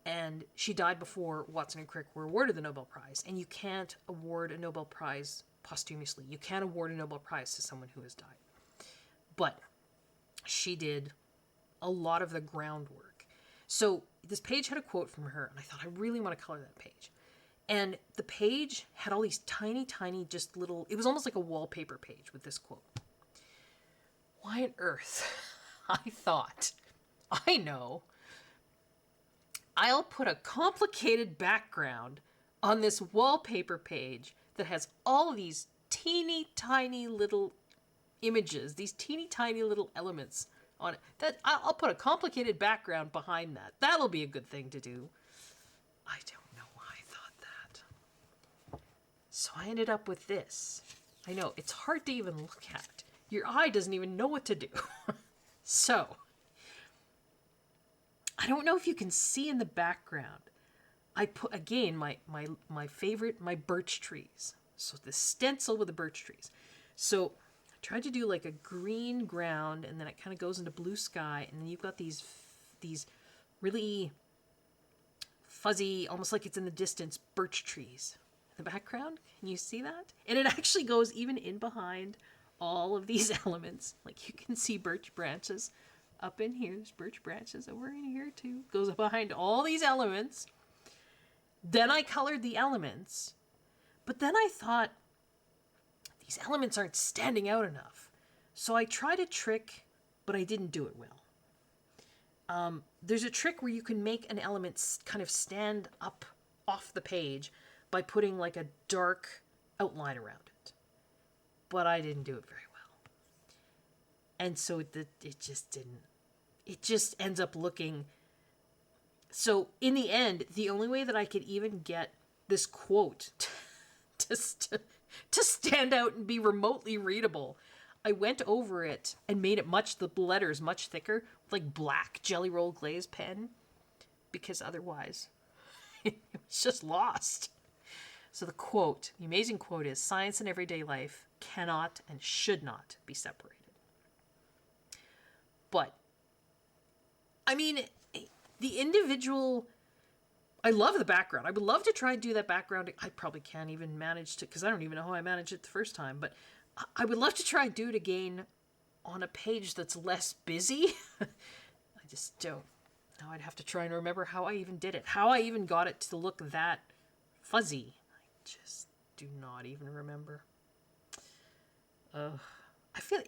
And she died before Watson and Crick were awarded the Nobel Prize. And you can't award a Nobel Prize posthumously. You can't award a Nobel Prize to someone who has died. But she did a lot of the groundwork. So this page had a quote from her, and I thought, I really want to color that page. And the page had all these tiny, tiny, just little, it was almost like a wallpaper page with this quote. Why on earth? I thought, I know, I'll put a complicated background on this wallpaper page that has all these teeny tiny little images, these teeny tiny little elements on it. That I'll put a complicated background behind that. That'll be a good thing to do. I don't know why I thought that. So I ended up with this. I know, it's hard to even look at. Your eye doesn't even know what to do. So, I don't know if you can see in the background. I put, again, my favorite, my birch trees. So the stencil with the birch trees. So I tried to do like a green ground, and then it kind of goes into blue sky, and then you've got these really fuzzy, almost like it's in the distance, birch trees in the background. Can you see that? And it actually goes even in behind all of these elements. Like you can see birch branches up in here. There's birch branches over in here too. Goes behind all these elements. Then I colored the elements. But then I thought, these elements aren't standing out enough. So I tried a trick, but I didn't do it well. There's a trick where you can make an element kind of stand up off the page by putting like a dark outline around it. But I didn't do it very well. And so it just didn't. It just ends up looking... So in the end, the only way that I could even get this quote to stand out and be remotely readable, I went over it and made it the letters much thicker, with like black Jelly Roll glaze pen, because otherwise it was just lost. So the quote, the amazing quote is, "Science and everyday life cannot and should not be separated." But, I mean, the individual... I love the background. I would love to try and do that background. I probably can't even manage to, because I don't even know how I managed it the first time, but I would love to try and do it again on a page that's less busy. I just don't. Now I'd have to try and remember how I even did it. How I even got it to look that fuzzy. I just do not even remember. I feel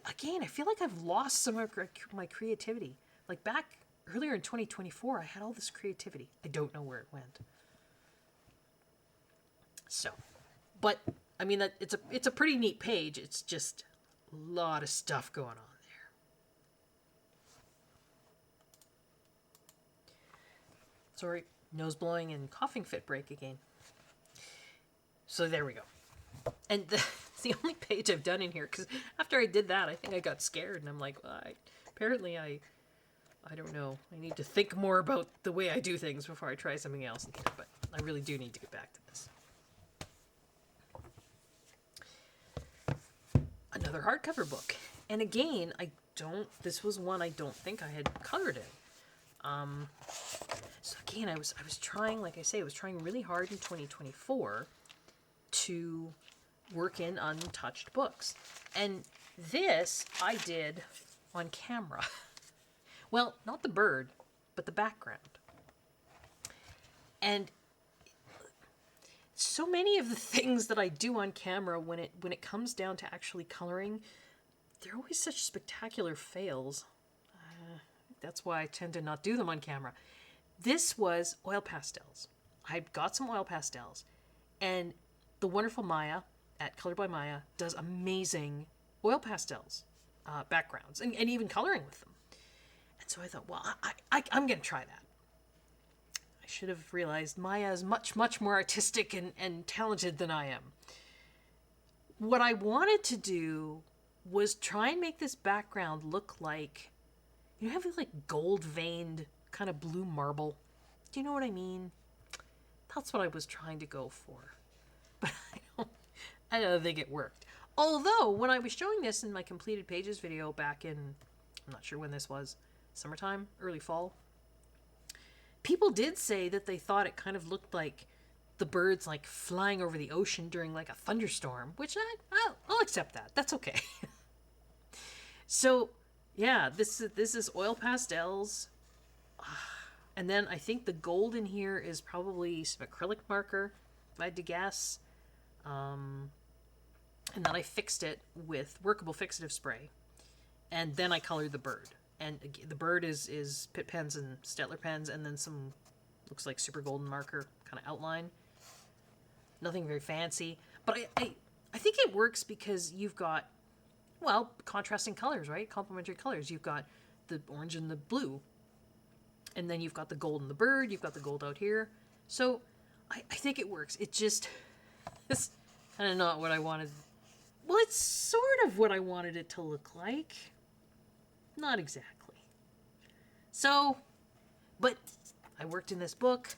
like I've lost some of my creativity. Like back earlier in 2024, I had all this creativity. I don't know where it went. So, but I mean, it's a pretty neat page. It's just a lot of stuff going on there. Sorry, nose blowing and coughing fit break again. So there we go. And it's the only page I've done in here, because after I did that, I think I got scared, and I'm like, well, I don't know. I need to think more about the way I do things before I try something else in here, but I really do need to get back to this. Another hardcover book. And again, this was one I don't think I had colored in. So again, I was trying, like I say, I was trying really hard in 2024 to work in untouched books. And this I did on camera. Well, not the bird, but the background. And so many of the things that I do on camera, when it comes down to actually coloring, they're always such spectacular fails. That's why I tend to not do them on camera. This was oil pastels. I got some oil pastels, and the wonderful Maya at Color by Maya does amazing oil pastels, backgrounds, and even coloring with them. And so I thought, well, I'm going to try that. I should have realized Maya is much, much more artistic and talented than I am. What I wanted to do was try and make this background look like, you have like gold veined kind of blue marble. Do you know what I mean? That's what I was trying to go for. But I don't think it worked. Although, when I was showing this in my completed pages video back in, I'm not sure when this was, summertime, early fall, People did say that they thought it kind of looked like the birds like flying over the ocean during like a thunderstorm, which I'll accept that. That's okay. So, yeah, this is oil pastels. And then I think the gold in here is probably some acrylic marker, if I had to guess. And then I fixed it with workable fixative spray. And then I colored the bird. And the bird is Pitt pens and Stettler pens, and then some, looks like super golden marker kind of outline. Nothing very fancy. But I think it works because you've got, well, contrasting colors, right? Complementary colors. You've got the orange and the blue. And then you've got the gold and the bird. You've got the gold out here. So I think it works. It just, it's kind of not what I wanted. Well, it's sort of what I wanted it to look like. Not exactly. So, but I worked in this book.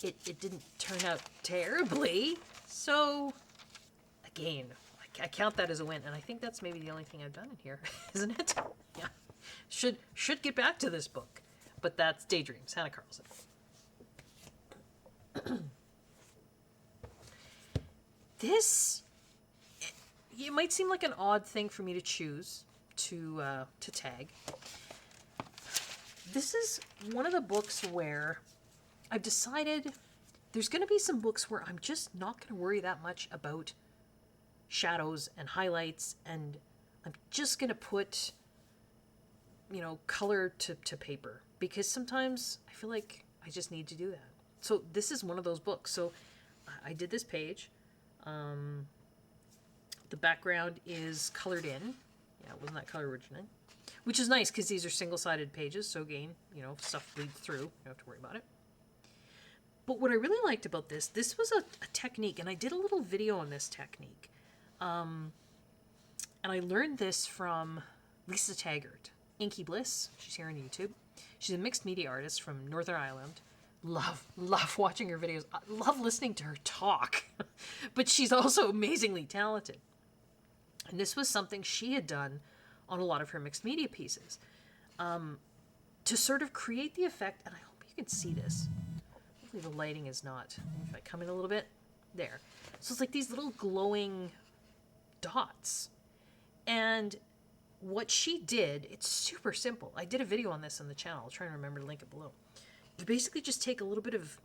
It didn't turn out terribly. So, again, I count that as a win. And I think that's maybe the only thing I've done in here, isn't it? Yeah. Should get back to this book. But that's Daydreams, Hanna Karlzon. This, it might seem like an odd thing for me to choose to tag. This is one of the books where I've decided there's going to be some books where I'm just not going to worry that much about shadows and highlights, and I'm just going to put, color to paper, because sometimes I feel like I just need to do that. So this is one of those books. So I did this page. The background is colored in. Yeah, it wasn't that color originally. Which is nice because these are single-sided pages, so again, stuff bleeds through. You don't have to worry about it. But what I really liked about this was a technique, and I did a little video on this technique. And I learned this from Lisa Taggart, Inky Bliss. She's here on YouTube. She's a mixed media artist from Northern Ireland. Love watching her videos. I love listening to her talk. But she's also amazingly talented. And this was something she had done on a lot of her mixed media pieces. To sort of create the effect, and I hope you can see this. Hopefully the lighting is not. If I come in a little bit. There. So it's like these little glowing dots. And what she did, it's super simple. I did a video on this on the channel. I'll try and remember to link it below. You basically just take a little bit of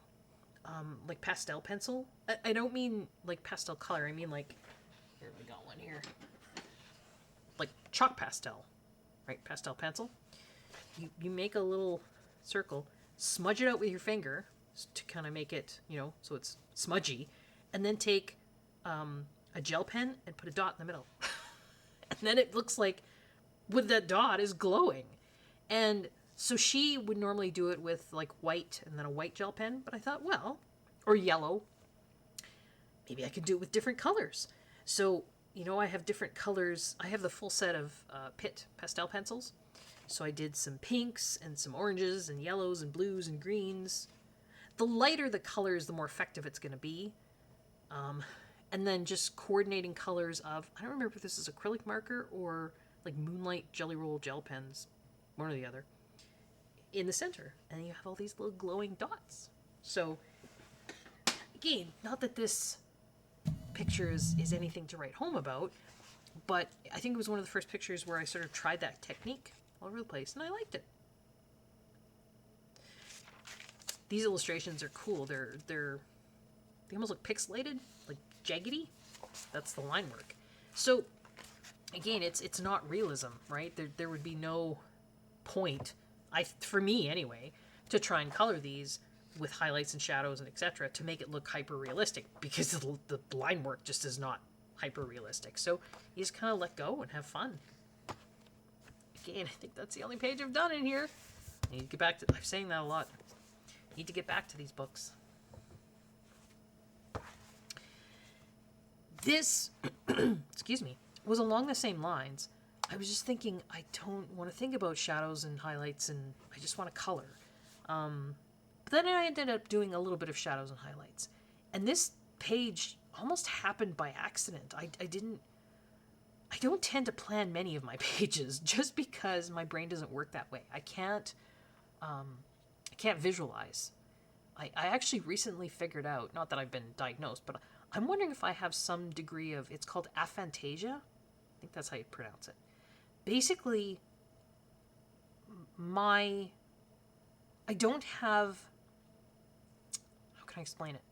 like pastel pencil. I don't mean like pastel color. I mean like, here we got one here. Like chalk pastel, right? Pastel pencil. You make a little circle, smudge it out with your finger to kind of make it, so it's smudgy, and then take a gel pen and put a dot in the middle. And then it looks like with that dot is glowing. And so she would normally do it with like white and then a white gel pen, but I thought, well, or yellow, maybe I could do it with different colors. So, I have different colors. I have the full set of Pitt pastel pencils. So I did some pinks and some oranges and yellows and blues and greens. The lighter the colors, the more effective it's going to be. And then just coordinating colors of, I don't remember if this is acrylic marker or like Moonlight Jelly Roll gel pens, one or the other, in the center. And you have all these little glowing dots. So, again, not that this picture is anything to write home about, but I think it was one of the first pictures where I sort of tried that technique all over the place, and I liked it. These illustrations are cool. They almost look pixelated, like jaggedy. That's the line work. So again, it's not realism, right? There would be no point, for me anyway, to try and color these with highlights and shadows and etc. to make it look hyper realistic, because the line work just is not hyper realistic. So you just kind of let go and have fun. Again, I think that's the only page I've done in here. I need to get back to. I'm saying that a lot. Need to get back to these books. This, excuse me, was along the same lines. I was just thinking, I don't want to think about shadows and highlights, and I just want to color. But then I ended up doing a little bit of shadows and highlights. And this page almost happened by accident. I don't tend to plan many of my pages just because my brain doesn't work that way. I can't visualize I actually recently figured out, not that I've been diagnosed, but I'm wondering if I have some degree of, it's called aphantasia. I think that's how you pronounce it. Basically, I don't have, how can I explain it?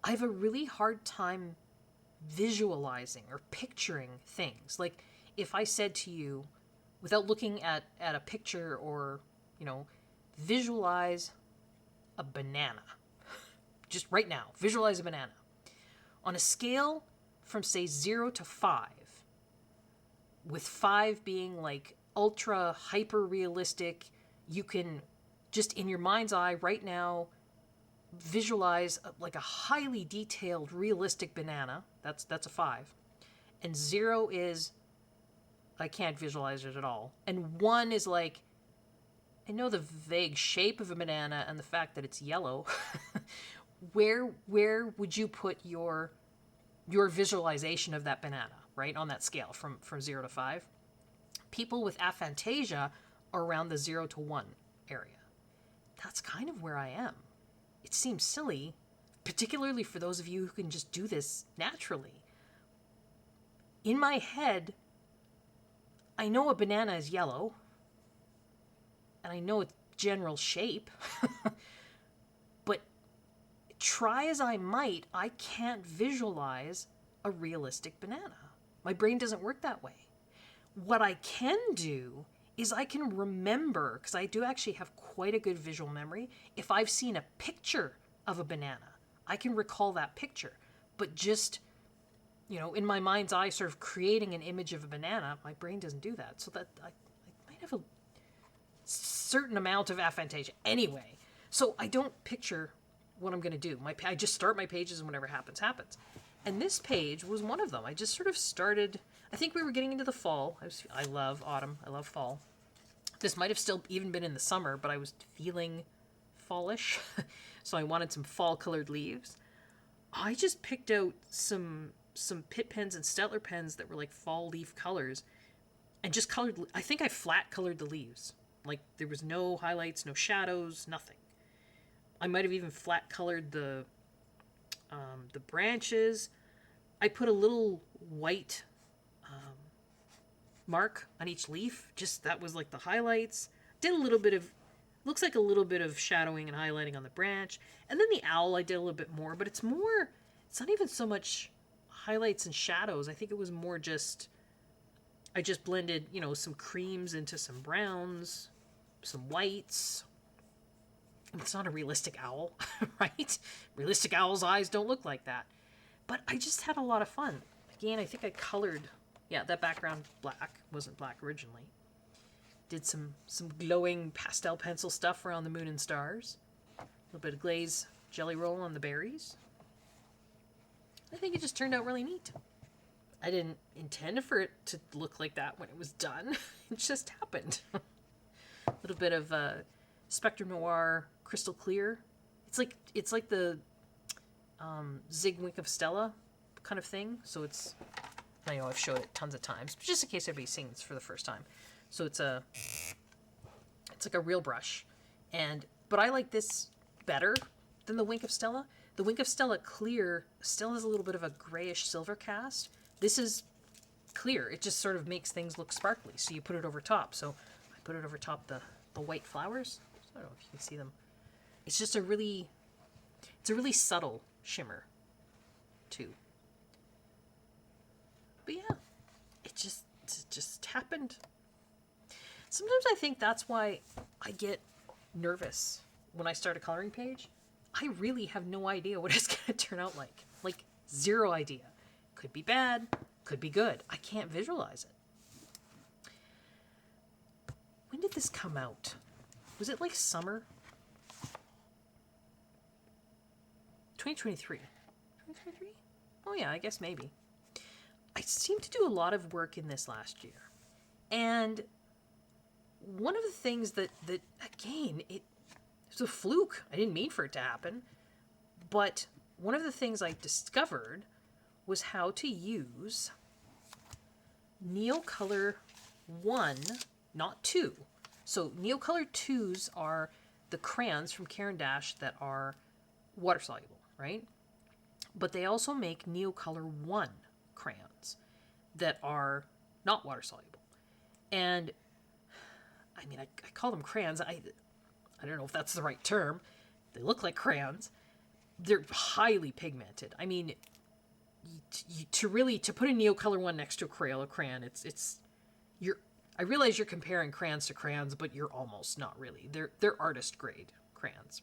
I have a really hard time visualizing or picturing things. Like, if I said to you, without looking at a picture or, visualize a banana. Just right now, visualize a banana. On a scale from, say, 0 to 5, with 5 being like ultra hyper realistic, you can just in your mind's eye right now visualize like a highly detailed, realistic banana. That's a 5. And 0 is I can't visualize it at all. And 1 is like, I know the vague shape of a banana and the fact that it's yellow. Where would you put your visualization of that banana, right, on that scale from 0 to 5? People with aphantasia are around the 0 to 1 area. That's kind of where I am. It seems silly, particularly for those of you who can just do this naturally. In my head, I know a banana is yellow, and I know its general shape, but try as I might, I can't visualize a realistic banana. My brain doesn't work that way. What I can do is I can remember, because I do actually have quite a good visual memory, if I've seen a picture of a banana, I can recall that picture. But just, in my mind's eye, sort of creating an image of a banana, my brain doesn't do that. So that I might have a certain amount of aphantasia. Anyway, so I don't picture what I'm going to do. I just start my pages and whatever happens, happens. And this page was one of them. I just sort of started, I think we were getting into the fall. I love autumn. I love fall. This might have still even been in the summer, but I was feeling fallish. So I wanted some fall colored leaves. I just picked out some Pitt pens and Stettler pens that were like fall leaf colors and just colored, I think I flat colored the leaves. Like there was no highlights, no shadows, nothing. I might have even flat colored the branches. I put a little white mark on each leaf. Just that was like the highlights. Did a little bit of, looks like a little bit of shadowing and highlighting on the branch. And then the owl I did a little bit more, but it's not even so much highlights and shadows. I think it was more just, I just blended, some creams into some browns, some whites. It's not a realistic owl, right? Realistic owl's eyes don't look like that. But I just had a lot of fun. Again, I think I colored, that background black. Wasn't black originally. Did some glowing pastel pencil stuff around the moon and stars. A little bit of glaze jelly roll on the berries. I think it just turned out really neat. I didn't intend for it to look like that when it was done. It just happened. A little bit of Spectrum Noir Crystal Clear. It's like the Zig Wink of Stella kind of thing. So it's, I know I've showed it tons of times, but just in case everybody's seeing this for the first time. So it's like a real brush, but I like this better than the Wink of Stella. The Wink of Stella Clear still has a little bit of a grayish silver cast. This is clear. It just sort of makes things look sparkly. So you put it over top. So I put it over top the white flowers. I don't know if you can see them. It's just a really subtle shimmer too. But yeah, it just happened. Sometimes I think that's why I get nervous when I start a coloring page. I really have no idea what it's going to turn out like. Like, zero idea. Could be bad, could be good. I can't visualize it. When did this come out? Was it like summer? 2023. 2023? Oh yeah, I guess maybe. I seem to do a lot of work in this last year. And one of the things that again, it was a fluke. I didn't mean for it to happen. But one of the things I discovered was how to use Neocolor 1, not 2. So Neocolor 2s are the crayons from Caran d'Ache that are water soluble, right? But they also make Neocolor 1 crayons that are not water soluble. And I mean, I call them crayons. I don't know if that's the right term. They look like crayons. They're highly pigmented. I mean, to put a Neocolor 1 next to a crayon, I realize you're comparing crayons to crayons, but you're almost not really. They're artist grade crayons.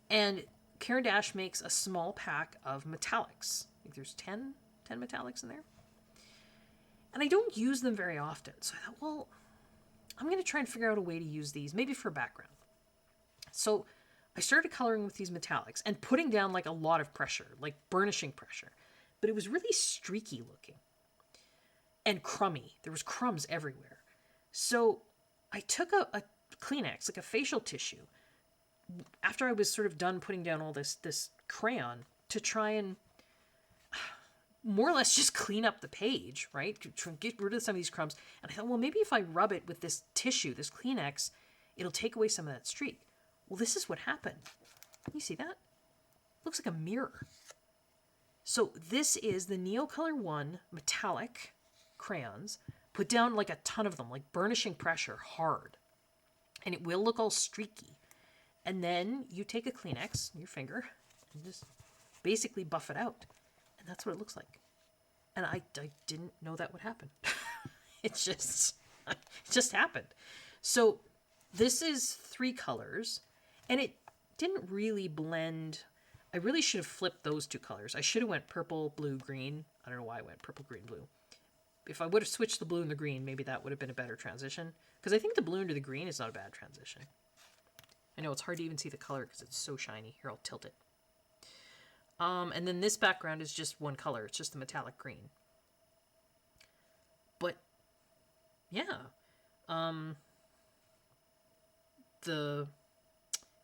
And Caran d'Ache makes a small pack of metallics. I think there's 10 metallics in there. And I don't use them very often. So I thought, well, I'm going to try and figure out a way to use these, maybe for background. So I started coloring with these metallics and putting down like a lot of pressure, like burnishing pressure. But it was really streaky looking and crummy. There was crumbs everywhere. So I took a Kleenex, like a facial tissue, after I was sort of done putting down all this crayon, to try and more or less just clean up the page, right? To get rid of some of these crumbs. And I thought, well, maybe if I rub it with this tissue, this Kleenex, it'll take away some of that streak. Well, this is what happened. You see that? Looks like a mirror. So this is the Neocolor 1 metallic crayons. Put down like a ton of them, like burnishing pressure, hard. And it will look all streaky. And then you take a Kleenex, your finger, and just basically buff it out. And that's what it looks like. And I didn't know that would happen. It just happened. So this is 3 colors, and it didn't really blend. I really should have flipped those 2 colors. I should have went purple, blue, green. I don't know why I went purple, green, blue. If I would have switched the blue and the green, maybe that would have been a better transition. Because I think the blue into the green is not a bad transition. I know it's hard to even see the color because it's so shiny. Here, I'll tilt it. And then this background is just one color. It's just the metallic green. But, yeah.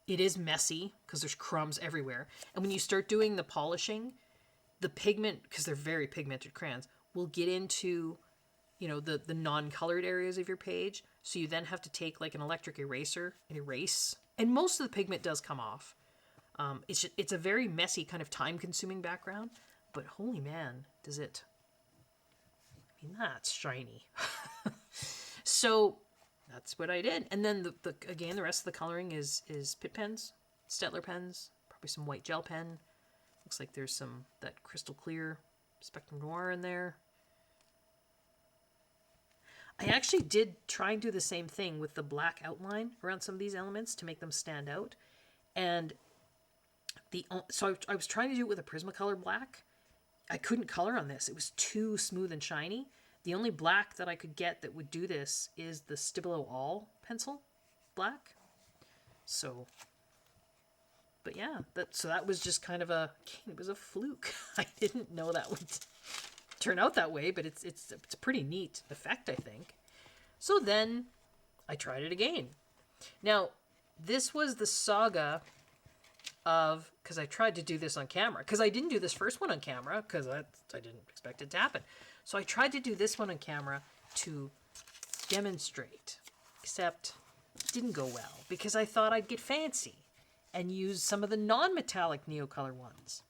It is messy because there's crumbs everywhere. And when you start doing the polishing, the pigment, because they're very pigmented crayons, will get into, the non-colored areas of your page. So you then have to take like an electric eraser and erase. And most of the pigment does come off. It's a very messy, kind of time-consuming background, but holy man, does it. I mean, that's shiny. So that's what I did. And then again, the rest of the coloring is Pitt pens, Staedtler pens, probably some white gel pen. Looks like there's that crystal clear Spectrum Noir in there. I actually did try and do the same thing with the black outline around some of these elements to make them stand out. And so I was trying to do it with a Prismacolor black. I couldn't color on this. It was too smooth and shiny. The only black that I could get that would do this is the Stabilo All pencil black. So, but yeah, that was just kind of it was a fluke. I didn't know that would turn out that way, but it's a pretty neat effect, I think. So then I tried it again. Now, this was the saga of, because I tried to do this on camera, because I didn't do this first one on camera, because I didn't expect it to happen. So I tried to do this one on camera to demonstrate, except it didn't go well, because I thought I'd get fancy and use some of the non-metallic Neocolor ones.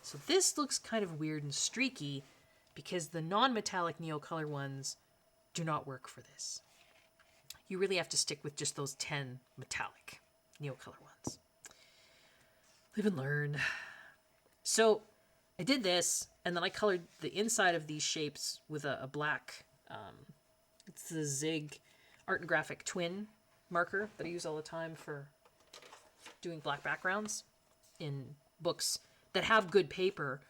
So this looks kind of weird and streaky, because the non-metallic Neocolor ones do not work for this. You really have to stick with just those 10 metallic Neocolor ones. Live and learn. So I did this, and then I colored the inside of these shapes with a black, it's the Zig Art and Graphic Twin marker that I use all the time for doing black backgrounds in books that have good paper.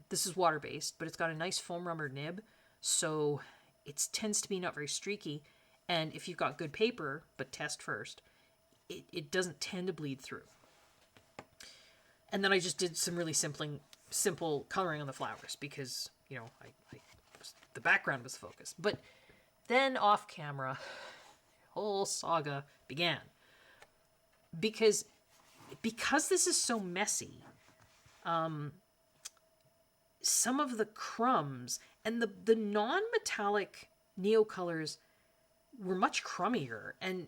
This is water-based, but it's got a nice foam rubber nib, so it tends to be not very streaky. And if you've got good paper, but test first, it doesn't tend to bleed through. And then I just did some really simple coloring on the flowers because, the background was the focus. But then off camera, whole saga began. Because this is so messy, some of the crumbs and the non-metallic Neocolors were much crummier and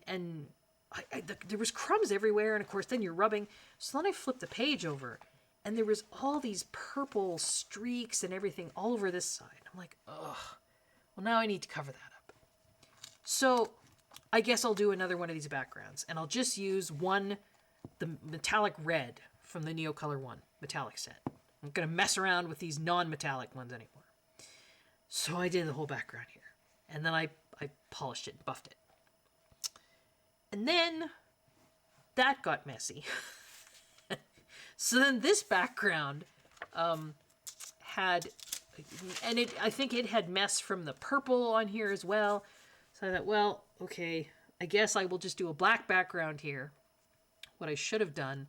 there was crumbs everywhere, and of course then you're rubbing. So then I flipped the page over, and there was all these purple streaks and everything all over this side. I'm like, ugh. Well, now I need to cover that up. So I guess I'll do another one of these backgrounds, and I'll just use the metallic red from the Neocolor 1 metallic set. I'm not going to mess around with these non-metallic ones anymore. So I did the whole background here, and then I polished it and buffed it. And then that got messy. So then this background had, and I think it had mess from the purple on here as well. So I thought, well, okay, I guess I will just do a black background here. What I should have done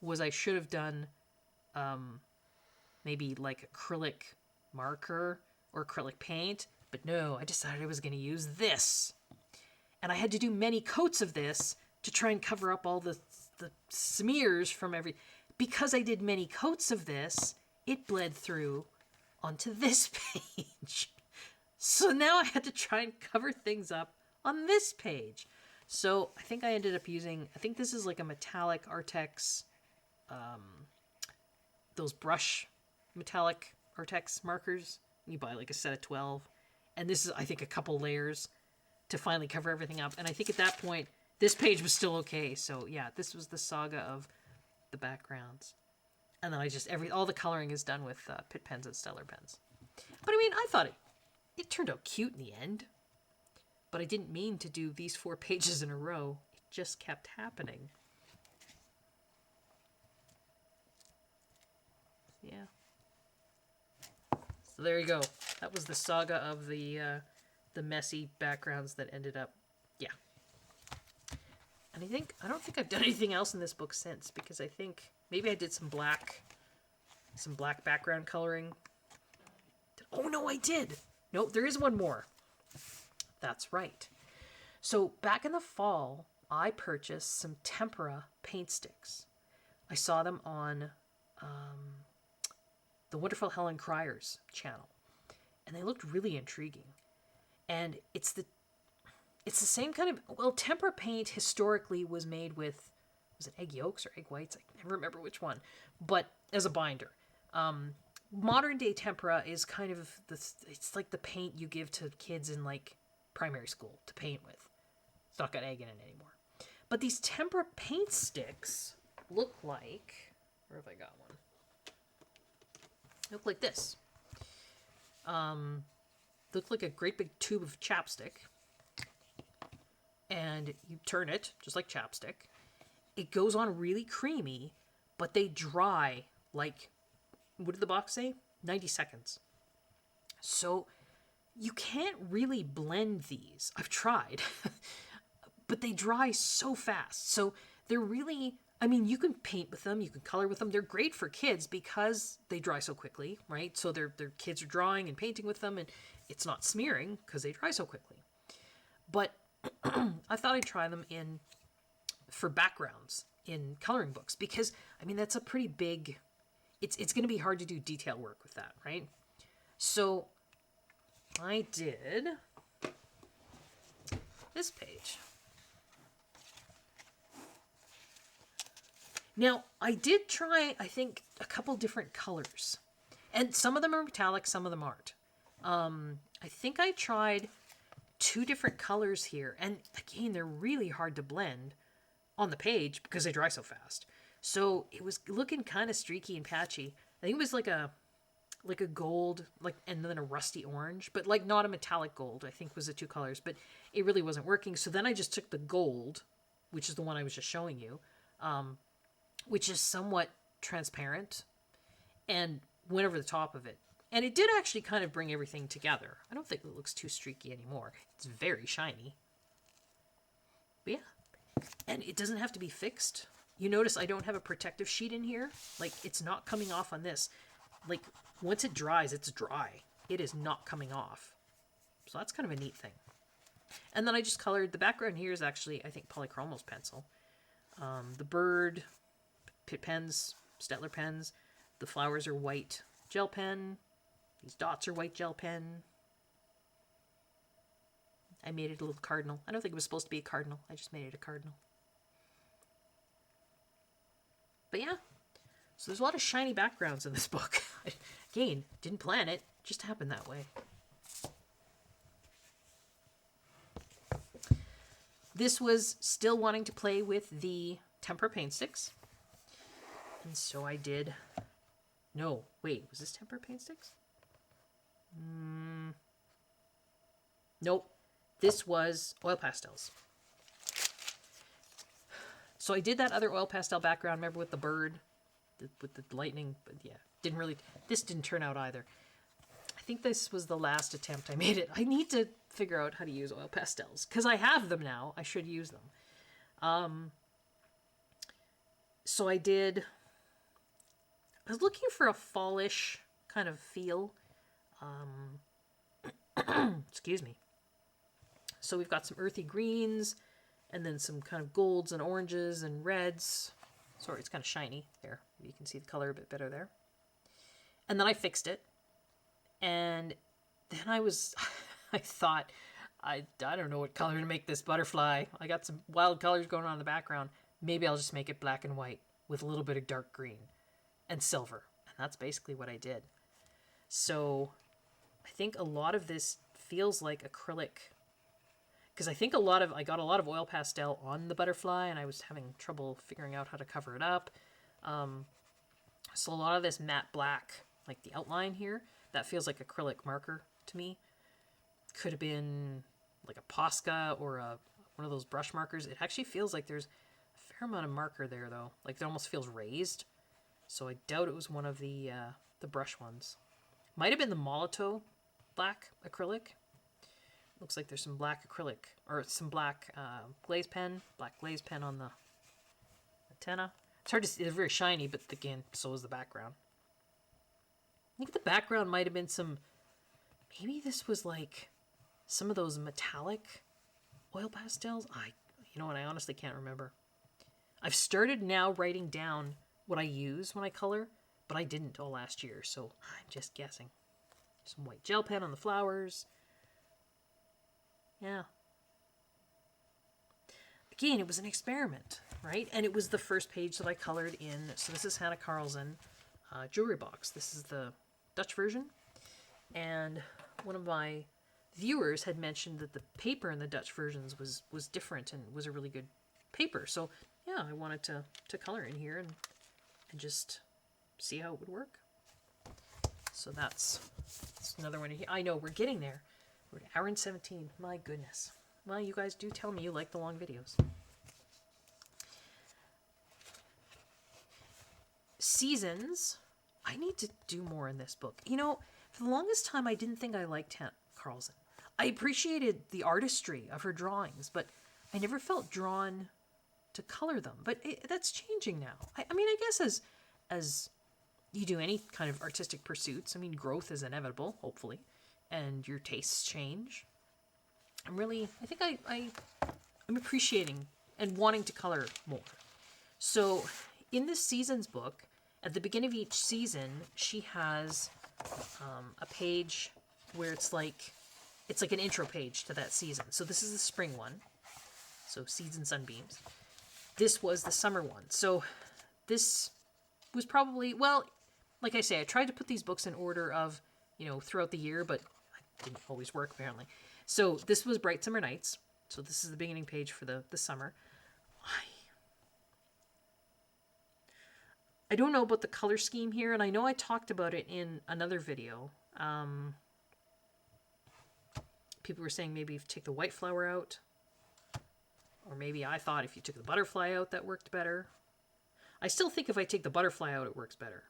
was maybe like acrylic marker or acrylic paint, but no, I decided I was going to use this. And I had to do many coats of this to try and cover up all the smears from because I did many coats of this, it bled through onto this page. So now I had to try and cover things up on this page. So I think I ended up using, I think this is like a metallic Artex, those brush metallic Artex markers. You buy like a set of 12. And this is, I think, a couple layers to finally cover everything up. And I think at that point, this page was still okay. So yeah, this was the saga of the backgrounds. And then I just, all the coloring is done with Pitt pens and Stellar pens. But I mean, I thought it turned out cute in the end. But I didn't mean to do these 4 pages in a row. It just kept happening. Yeah. So there you go. That was the saga of the messy backgrounds that ended up, yeah. And I don't think I've done anything else in this book since, because I think maybe I did some black background coloring. Oh no, I did. Nope, there is one more. That's right. So back in the fall, I purchased some Tempera paint sticks. I saw them on the wonderful Helen Cryer's channel, and they looked really intriguing. And it's the same kind of, well, Tempera paint historically was made with, was it egg yolks or egg whites? I never remember which one, but as a binder. Modern day Tempera is kind of it's like the paint you give to kids in like primary school to paint with. It's not got egg in it anymore. But these Tempera paint sticks look like, where have I got one? Look like this. Look like a great big tube of chapstick. And you turn it, just like chapstick. It goes on really creamy, but they dry like, what did the box say? 90 seconds. So you can't really blend these. I've tried. But they dry so fast. So they're really, I mean, you can paint with them, you can color with them. They're great for kids because they dry so quickly, right? So their kids are drawing and painting with them, and it's not smearing because they dry so quickly. But I thought I'd try them for backgrounds in coloring books, because I mean, that's a pretty big, it's going to be hard to do detail work with that, right? So I did this page. Now, I did try, I think, a couple different colors. And some of them are metallic, some of them aren't. I think I tried 2 different colors here. And again, they're really hard to blend on the page because they dry so fast. So it was looking kind of streaky and patchy. I think it was like a gold, and then a rusty orange, but like not a metallic gold, I think was the 2 colors, but it really wasn't working. So then I just took the gold, which is the one I was just showing you, which is somewhat transparent, and went over the top of it. And it did actually kind of bring everything together. I don't think it looks too streaky anymore. It's very shiny. But yeah. And it doesn't have to be fixed. You notice I don't have a protective sheet in here. Like, it's not coming off on this. Like, once it dries, it's dry. It is not coming off. So that's kind of a neat thing. And then I just colored, the background here is actually, I think, Polychromos pencil. The bird, Pitt pens, Stettler pens. The flowers are white gel pen. These dots are white gel pen. I made it a little cardinal. I don't think it was supposed to be a cardinal. I just made it a cardinal. But yeah, so there's a lot of shiny backgrounds in this book. Again, didn't plan it, just happened that way. This was still wanting to play with the Tempera paint sticks. And so I did... No, wait, was this Tempera paint sticks? Nope. This was oil pastels. So I did that other oil pastel background, remember, with the bird, with the lightning, but yeah, this didn't turn out either. I think this was the last attempt I made it. I need to figure out how to use oil pastels, because I have them now. I should use them. So I was looking for a fallish kind of feel. Excuse me. So we've got some earthy greens, and then some kind of golds and oranges and reds. Sorry, it's kind of shiny. There, you can see the color a bit better there. And then I fixed it. And then I thought, I don't know what color to make this butterfly. I got some wild colors going on in the background. Maybe I'll just make it black and white with a little bit of dark green and silver. And that's basically what I did. So I think a lot of this feels like acrylic, because I think I got a lot of oil pastel on the butterfly, and I was having trouble figuring out how to cover it up. So a lot of this matte black, like the outline here, that feels like acrylic marker to me. Could have been like a Posca or one of those brush markers. It actually feels like there's a fair amount of marker there, though. Like it almost feels raised. So I doubt it was one of the brush ones. Might have been the Molotow black acrylic. Looks like there's some black acrylic, or some black glaze pen on the antenna. It's hard to see, it's very shiny, but again, so is the background. I think the background might have been maybe this was like some of those metallic oil pastels. You know what, I honestly can't remember. I've started now writing down what I use when I color, but I didn't all last year, so I'm just guessing. Some white gel pen on the flowers. Yeah. Again, it was an experiment, right? And it was the first page that I colored in. So this is Hanna Karlzon jewelry box. This is the Dutch version. And one of my viewers had mentioned that the paper in the Dutch versions was different and was a really good paper. So yeah, I wanted to color in here and just see how it would work. So that's another one here. I know, we're getting there. We're at hour and 17. My goodness. Well, you guys do tell me you like the long videos. Seasons. I need to do more in this book. You know, for the longest time, I didn't think I liked Hanna Karlzon. I appreciated the artistry of her drawings, but I never felt drawn to color them. But that's changing now. I mean, I guess as you do any kind of artistic pursuits, I mean, growth is inevitable, hopefully, and your tastes change. I think I'm appreciating and wanting to color more. So in this season's book, at the beginning of each season, she has a page where it's like an intro page to that season. So this is the spring one. So Seeds and Sunbeams. This was the summer one. So this was probably, well, like I say, I tried to put these books in order of, throughout the year, but it didn't always work, apparently. So this was Bright Summer Nights. So this is the beginning page for the summer. I don't know about the color scheme here, and I know I talked about it in another video. People were saying maybe if you take the white flower out, or maybe I thought if you took the butterfly out, that worked better. I still think if I take the butterfly out, it works better.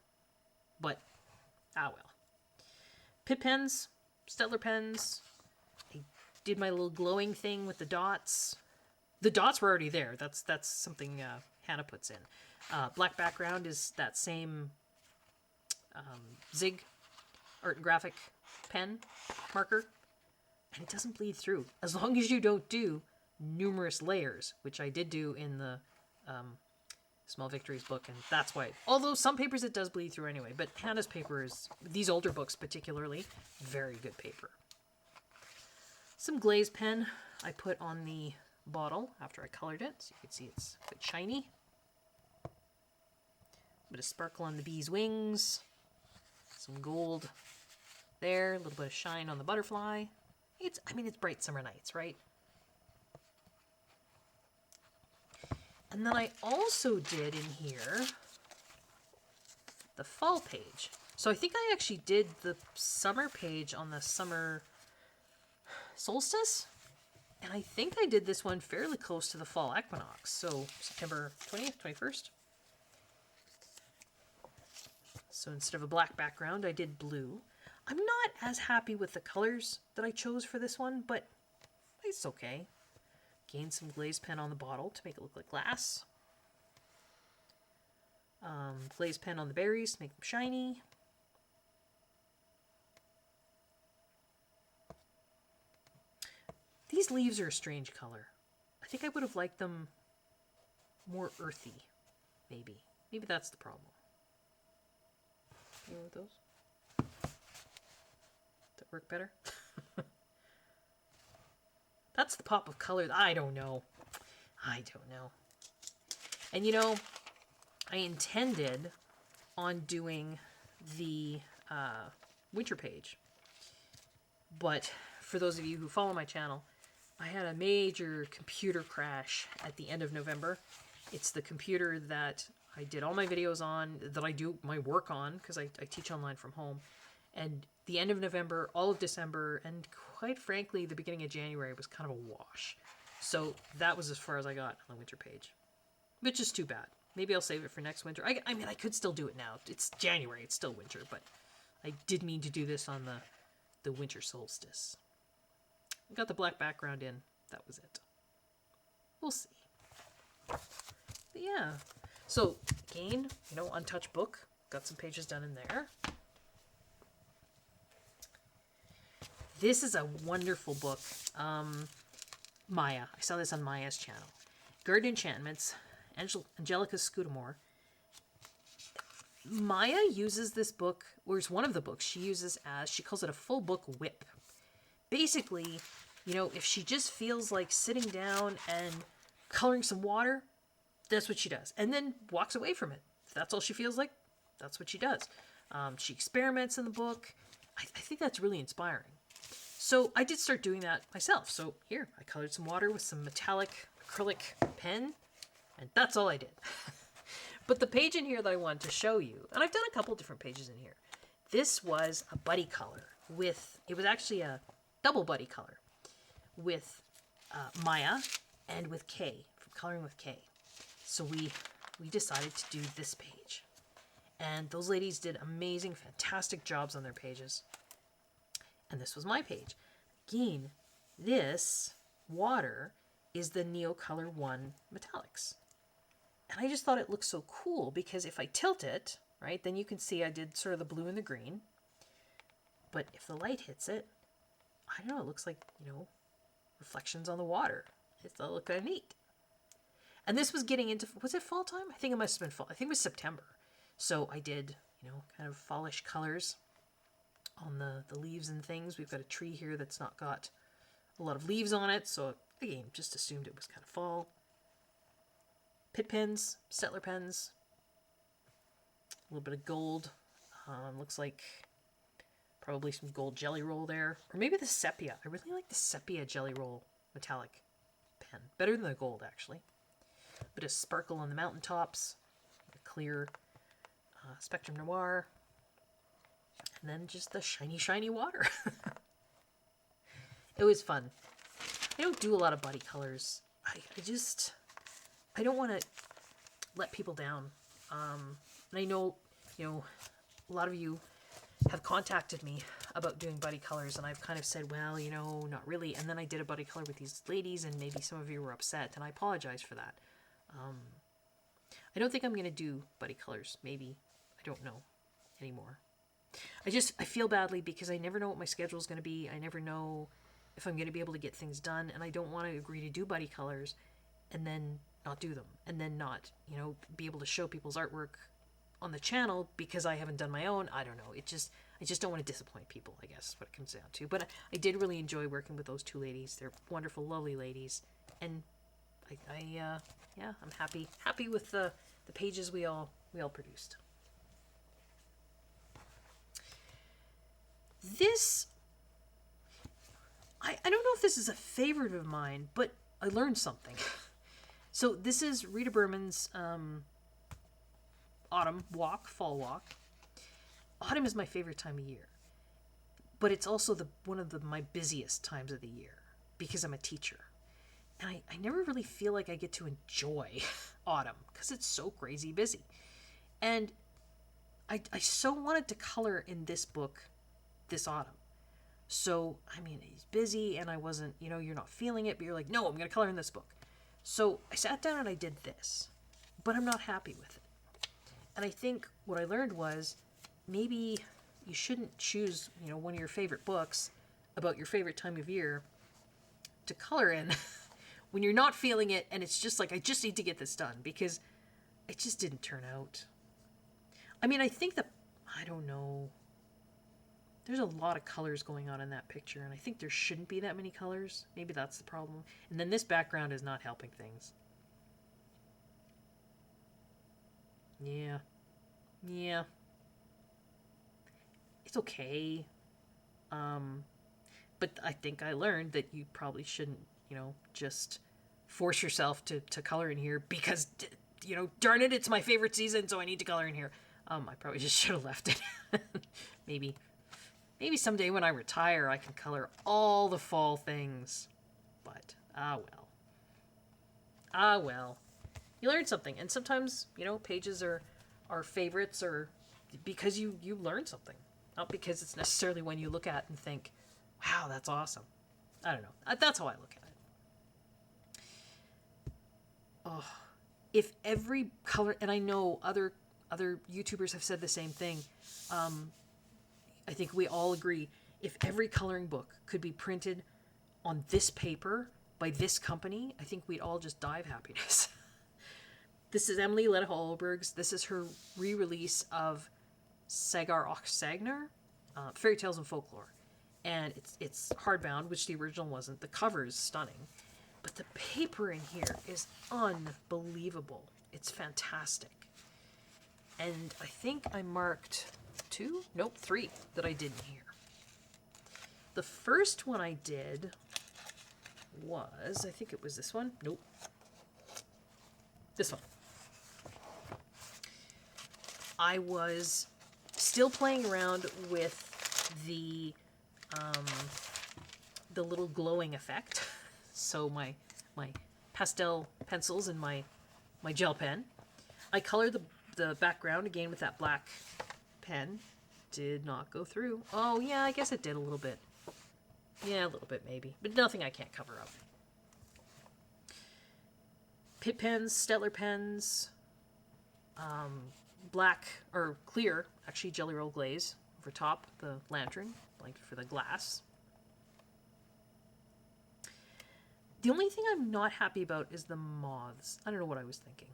But, well. Pip pens, Stettler pens. I did my little glowing thing with the dots. The dots were already there. That's something Hannah puts in. Black background is that same Zig art and graphic pen marker. And it doesn't bleed through. As long as you don't do numerous layers, which I did do in the Small Victories book, and that's why. Although some papers it does bleed through anyway, but Hannah's paper is, these older books particularly, very good paper. Some glaze pen I put on the bottle after I colored it, so you can see it's a bit shiny. bit of sparkle on the bee's wings. Some gold there. A little bit of shine on the butterfly. I mean, it's bright summer nights, right? And then I also did in here the fall page. So I think I actually did the summer page on the summer solstice. And I think I did this one fairly close to the fall equinox. So September 20th, 21st. So instead of a black background, I did blue. I'm not as happy with the colors that I chose for this one, but it's okay. Gained some glaze pen on the bottle to make it look like glass. Glaze pen on the berries to make them shiny. These leaves are a strange color. I think I would have liked them more earthy, maybe. Maybe that's the problem. You know with those? Does that work better? That's the pop of color. I don't know. And you know, I intended on doing the winter page. But for those of you who follow my channel, I had a major computer crash at the end of November. It's the computer that I did all my videos on, that I do my work on, because I teach online from home. And the end of November, all of December, and quite frankly, the beginning of January was kind of a wash. So that was as far as I got on the winter page. Which is too bad. Maybe I'll save it for next winter. I mean, I could still do it now. It's January, it's still winter, but I did mean to do this on the winter solstice. I got the black background in. That was it. We'll see. But yeah. So, again, you know, untouched book. Got some pages done in there. This is a wonderful book. Maya. I saw this on Maya's channel. Garden Enchantments. Angelica Scudamore. Maya uses this book, or it's one of the books she uses as, she calls it a full book whip. Basically, you know, if she just feels like sitting down and coloring some water, that's what she does. And then walks away from it. If that's all she feels like, that's what she does. She experiments in the book. I think that's really inspiring. So I did start doing that myself. So here, I colored some water with some metallic acrylic pen, and that's all I did. But the page in here that I wanted to show you, and I've done a couple different pages in here. This was a buddy color with, it was actually a double buddy color with Maya and with Kay, from Coloring with Kay. So we decided to do this page. And those ladies did amazing, fantastic jobs on their pages. And this was my page. Again, this water is the Neocolor 1 Metallics. And I just thought it looked so cool because if I tilt it, right, then you can see I did sort of the blue and the green. But if the light hits it, I don't know, it looks like, you know, reflections on the water. It looked kind of neat. And this was getting into, was it fall time? I think it must have been fall. I think it was September. So I did, you know, kind of fallish colors on the leaves and things. We've got a tree here that's not got a lot of leaves on it. So again, just assumed it was kind of fall. Pit pens, Settler pens, a little bit of gold. Looks like probably some gold jelly roll there. Or maybe the sepia. I really like the sepia jelly roll metallic pen. Better than the gold, actually. Bit of sparkle on the mountaintops. A clear Spectrum Noir. And then just the shiny, shiny water. It was fun. I don't do a lot of body colors. I don't want to let people down. And I know, you know, a lot of you have contacted me about doing buddy colors, and I've kind of said, well, you know, not really. And then I did a buddy color with these ladies, and maybe some of you were upset, and I apologize for that. I don't think I'm going to do buddy colors. Maybe. I don't know anymore. I feel badly because I never know what my schedule is going to be. I never know if I'm going to be able to get things done, and I don't want to agree to do buddy colors and then not do them, and then not, you know, be able to show people's artwork on the channel because I haven't done my own. I don't know. I just don't want to disappoint people, I guess is what it comes down to. But I did really enjoy working with those two ladies. They're wonderful, lovely ladies, and yeah, I'm happy with the pages we all produced. This, I don't know if this is a favorite of mine, but I learned something. So this is Rita Burman's autumn walk, fall walk. Autumn is my favorite time of year, but it's also one of my busiest times of the year because I'm a teacher. And I never really feel like I get to enjoy autumn because it's so crazy busy. And I so wanted to color in this book this autumn. So, I mean, he's busy and I wasn't, you're not feeling it, but you're like, no, I'm going to color in this book. So I sat down and I did this, but I'm not happy with it. And I think what I learned was maybe you shouldn't choose, one of your favorite books about your favorite time of year to color in when you're not feeling it and it's just like, I just need to get this done because it just didn't turn out. I mean, I think I don't know. There's a lot of colors going on in that picture, and I think there shouldn't be that many colors. Maybe that's the problem. And then this background is not helping things. Yeah. It's okay. But I think I learned that you probably shouldn't, just force yourself to color in here because, darn it, it's my favorite season, so I need to color in here. I probably just should have left it. Maybe someday when I retire, I can color all the fall things. But, well. You learn something. And sometimes, pages are favorites or because you learn something. Not because it's necessarily one you look at and think, wow, that's awesome. I don't know. That's how I look at it. Oh, if every color, and I know other YouTubers have said the same thing, I think we all agree, if every coloring book could be printed on this paper by this company, I think we'd all just die of happiness. This is Emily Letta Hallberg's. This is her re-release of Sagar och Sagnar, Fairy Tales and Folklore. And it's hardbound, which the original wasn't. The cover is stunning. But the paper in here is unbelievable. It's fantastic. And I think I marked 3 that I did in here. The first one I did was, I think it was this one. Nope. This one. I was still playing around with the little glowing effect. So my pastel pencils and my gel pen. I colored the background again with that black pen. Did not go through. Oh yeah, I guess it did a little bit. Yeah, a little bit maybe, but nothing I can't cover up. Pit pens, Stettler pens, black or clear, actually Jelly Roll glaze over top the lantern, like for the glass. The only thing I'm not happy about is the moths. I don't know what I was thinking.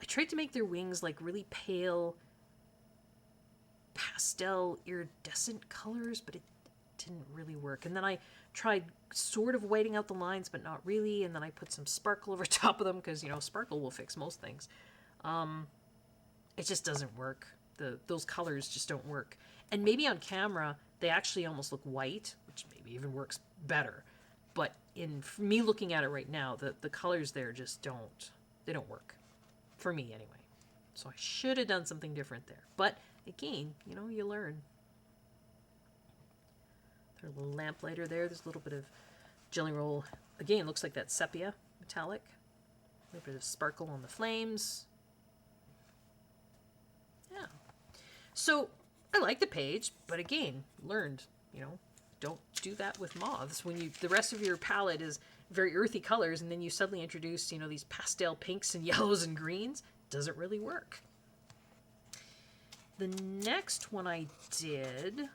I tried to make their wings like really pale pastel iridescent colors, but it didn't really work. And then I tried sort of whiting out the lines, but not really. And then I put some sparkle over top of them because, sparkle will fix most things. It just doesn't work. Those colors just don't work. And maybe on camera, they actually almost look white, which maybe even works better. But in me looking at it right now, the colors there just they don't work. For me, anyway. So I should have done something different there. But, again, you learn. There's a little lamplighter there. There's a little bit of Jelly Roll. Again, looks like that sepia metallic. A little bit of sparkle on the flames. Yeah. So, I like the page, but again, learned, don't do that with moths. When the rest of your palette is very earthy colors, and then you suddenly introduce, these pastel pinks and yellows and greens, doesn't really work. The next one I did,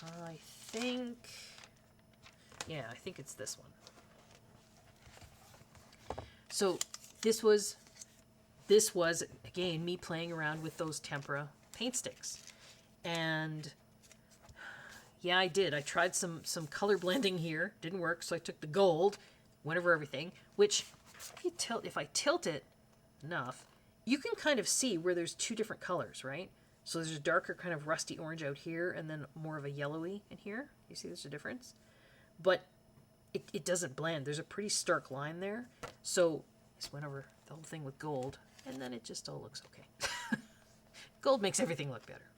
I think it's this one. So this was again me playing around with those Tempera paint sticks, and yeah, I did. I tried some color blending here. Didn't work, so I took the gold, went over everything, which if I tilt it enough, you can kind of see where there's two different colors, right? So there's a darker kind of rusty orange out here, and then more of a yellowy in here. You see there's a difference? But it doesn't blend. There's a pretty stark line there. So I just went over the whole thing with gold, and then it just all looks okay. Gold makes everything look better.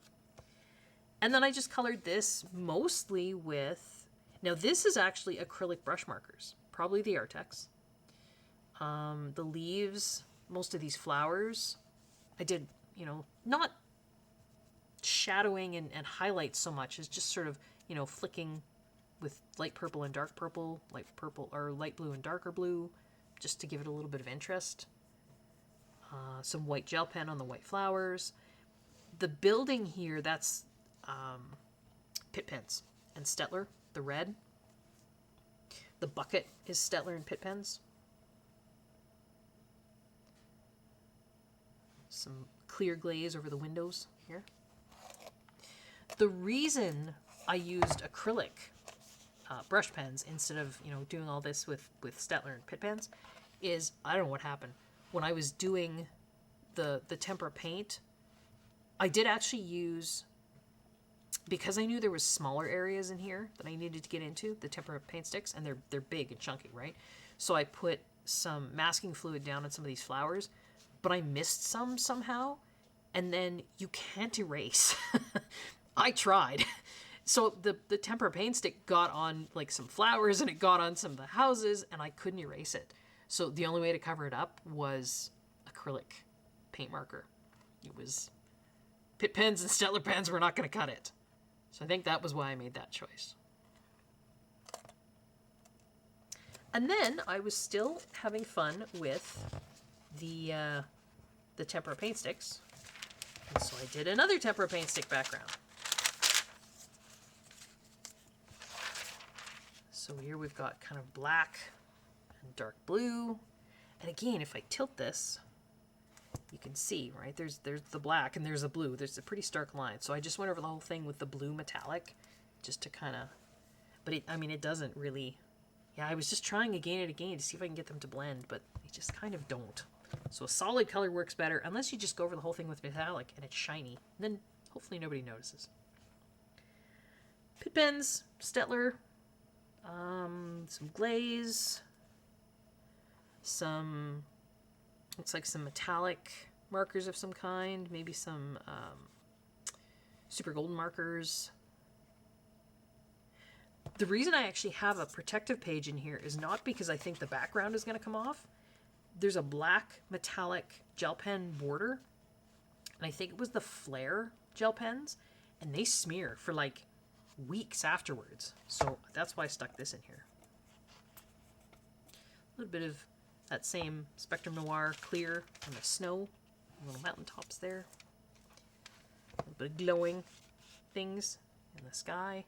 And then I just colored this mostly with... Now this is actually acrylic brush markers. Probably the Artex. The leaves, most of these flowers, I did, not shadowing and highlights so much as just sort of, flicking with light purple and dark purple, light purple or light blue and darker blue, just to give it a little bit of interest. Some white gel pen on the white flowers. The building here, that's Pit Pens and Stettler, the red. The bucket is Stettler and Pit Pens. Some clear glaze over the windows here. The reason I used acrylic brush pens instead of, doing all this with Stettler and Pit Pens is, I don't know what happened. When I was doing the Tempera paint, I did actually use, because I knew there was smaller areas in here that I needed to get into, the Tempera paint sticks, and they're big and chunky, right? So I put some masking fluid down on some of these flowers, but I missed some somehow, and then you can't erase. I tried. So the Tempera paint stick got on like some flowers, and it got on some of the houses, and I couldn't erase it. So the only way to cover it up was acrylic paint marker. It was Pit Pens and Stettler pens were not going to cut it. So I think that was why I made that choice. And then I was still having fun with the Tempera paint sticks. And so I did another Tempera paint stick background. So here we've got kind of black and dark blue. And again, if I tilt this, you can see, right? There's the black and there's the blue. There's a pretty stark line. So I just went over the whole thing with the blue metallic just to kind of, but it doesn't really, I was just trying again and again to see if I can get them to blend, but they just kind of don't. So a solid color works better unless you just go over the whole thing with metallic and it's shiny. Then hopefully nobody notices. Pit Pens, Stettler, some glaze, some, looks like some metallic markers of some kind, maybe some super golden markers. The reason I actually have a protective page in here is not because I think the background is going to come off. There's a black metallic gel pen border, and I think it was the Flare gel pens, and they smear for like weeks afterwards. So that's why I stuck this in here. A little bit of that same Spectrum Noir clear on the snow, little mountaintops there. A little bit of glowing things in the sky.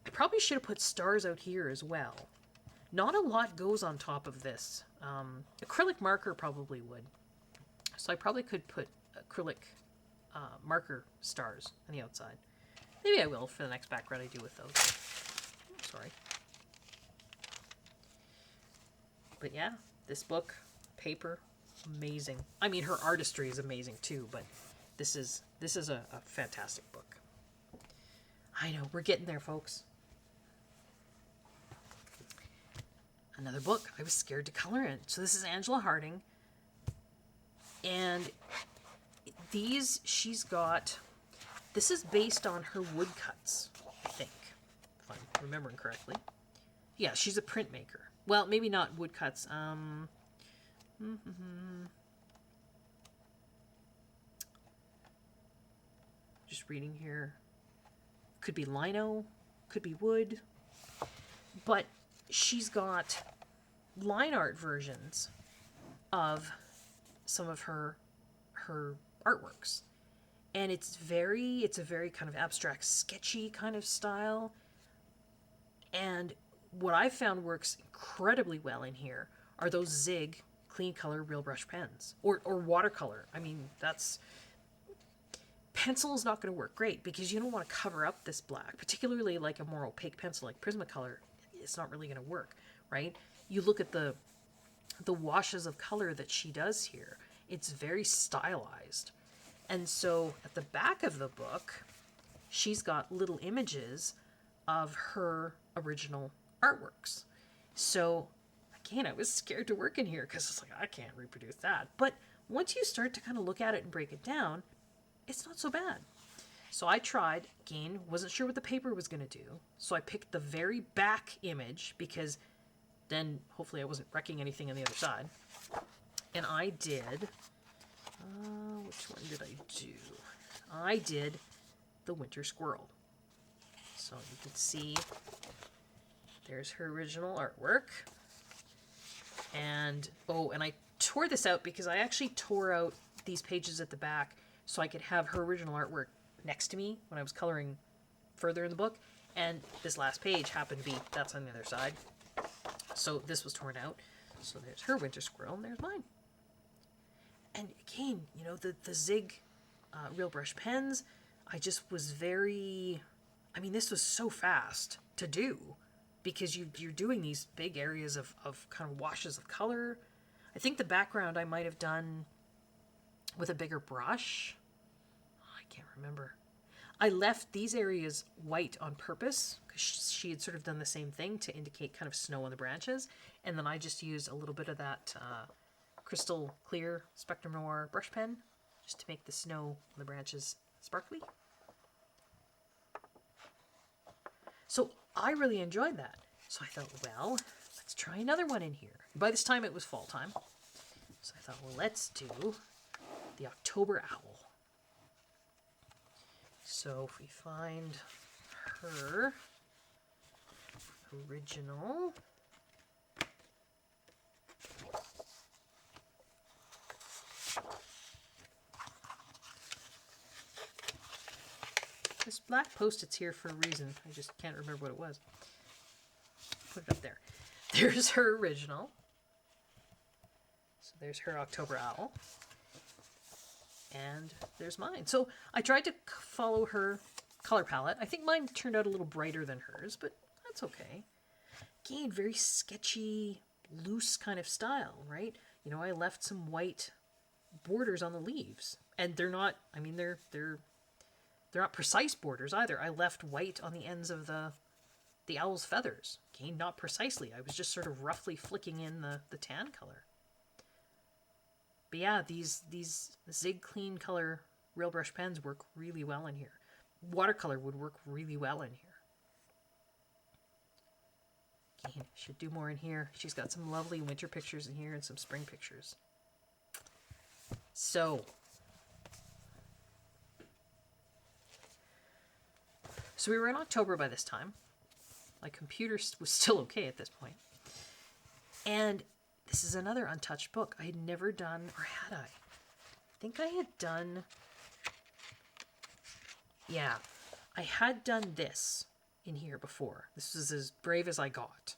I probably should have put stars out here as well. Not a lot goes on top of this. Acrylic marker probably would. So I probably could put acrylic marker stars on the outside. Maybe I will for the next background I do with those. Sorry. But yeah, this book, paper, amazing. I mean, her artistry is amazing too, but this is a fantastic book. I know, we're getting there, folks. Another book I was scared to color in. So this is Angela Harding. And these, she's got, this is based on her woodcuts, I think, if I'm remembering correctly. Yeah, she's a printmaker. Well, maybe not woodcuts. Just reading here. Could be lino, could be wood. But she's got line art versions of some of her artworks. And it's a very kind of abstract, sketchy kind of style. And what I found works incredibly well in here are those Zig clean color real brush pens or watercolor. I mean, pencil's not going to work great because you don't want to cover up this black, particularly like a more opaque pencil like Prismacolor. It's not really going to work, right? You look at the washes of color that she does here. It's very stylized. And so at the back of the book, she's got little images of her original artworks. So again, I was scared to work in here because it's like, I can't reproduce that. But once you start to kind of look at it and break it down, it's not so bad. So I tried, again, wasn't sure what the paper was going to do. So I picked the very back image because then hopefully I wasn't wrecking anything on the other side. And I did, which one did I do? I did the winter squirrel. So you can see there's her original artwork. And, oh, and I tore this out because I actually tore out these pages at the back so I could have her original artwork next to me when I was coloring further in the book. And this last page happened to be, that's on the other side. So this was torn out. So there's her winter squirrel and there's mine. And again, you know, the Zig real brush pens, I just was very, I mean, this was so fast to do because you're doing these big areas of kind of washes of color. I think the background I might have done with a bigger brush. I can't remember. I left these areas white on purpose because she had sort of done the same thing to indicate kind of snow on the branches. And then I just used a little bit of that crystal clear Spectrum Noir brush pen just to make the snow on the branches sparkly. So I really enjoyed that. So I thought, well, let's try another one in here. By this time it was fall time. So I thought, well, let's do the October Owl. So if we find her original, this black Post-it's here for a reason. I just can't remember what it was. Put it up there. There's her original. So there's her October Owl. And there's mine. So I tried to follow her color palette. I think mine turned out a little brighter than hers, but that's okay. Again, very sketchy, loose kind of style, right? You know, I left some white borders on the leaves. And they're not, I mean, they're not precise borders either. I left white on the ends of the owl's feathers. Again, not precisely. I was just sort of roughly flicking in the tan color. But yeah, these Zig Clean Color Real Brush pens work really well in here. Watercolor would work really well in here. Again, should do more in here. She's got some lovely winter pictures in here and some spring pictures. So we were in October by this time. My computer was still okay at this point. And this is another untouched book. I had never done, or had I? I think I had done, yeah, I had done this in here before. This was as brave as I got.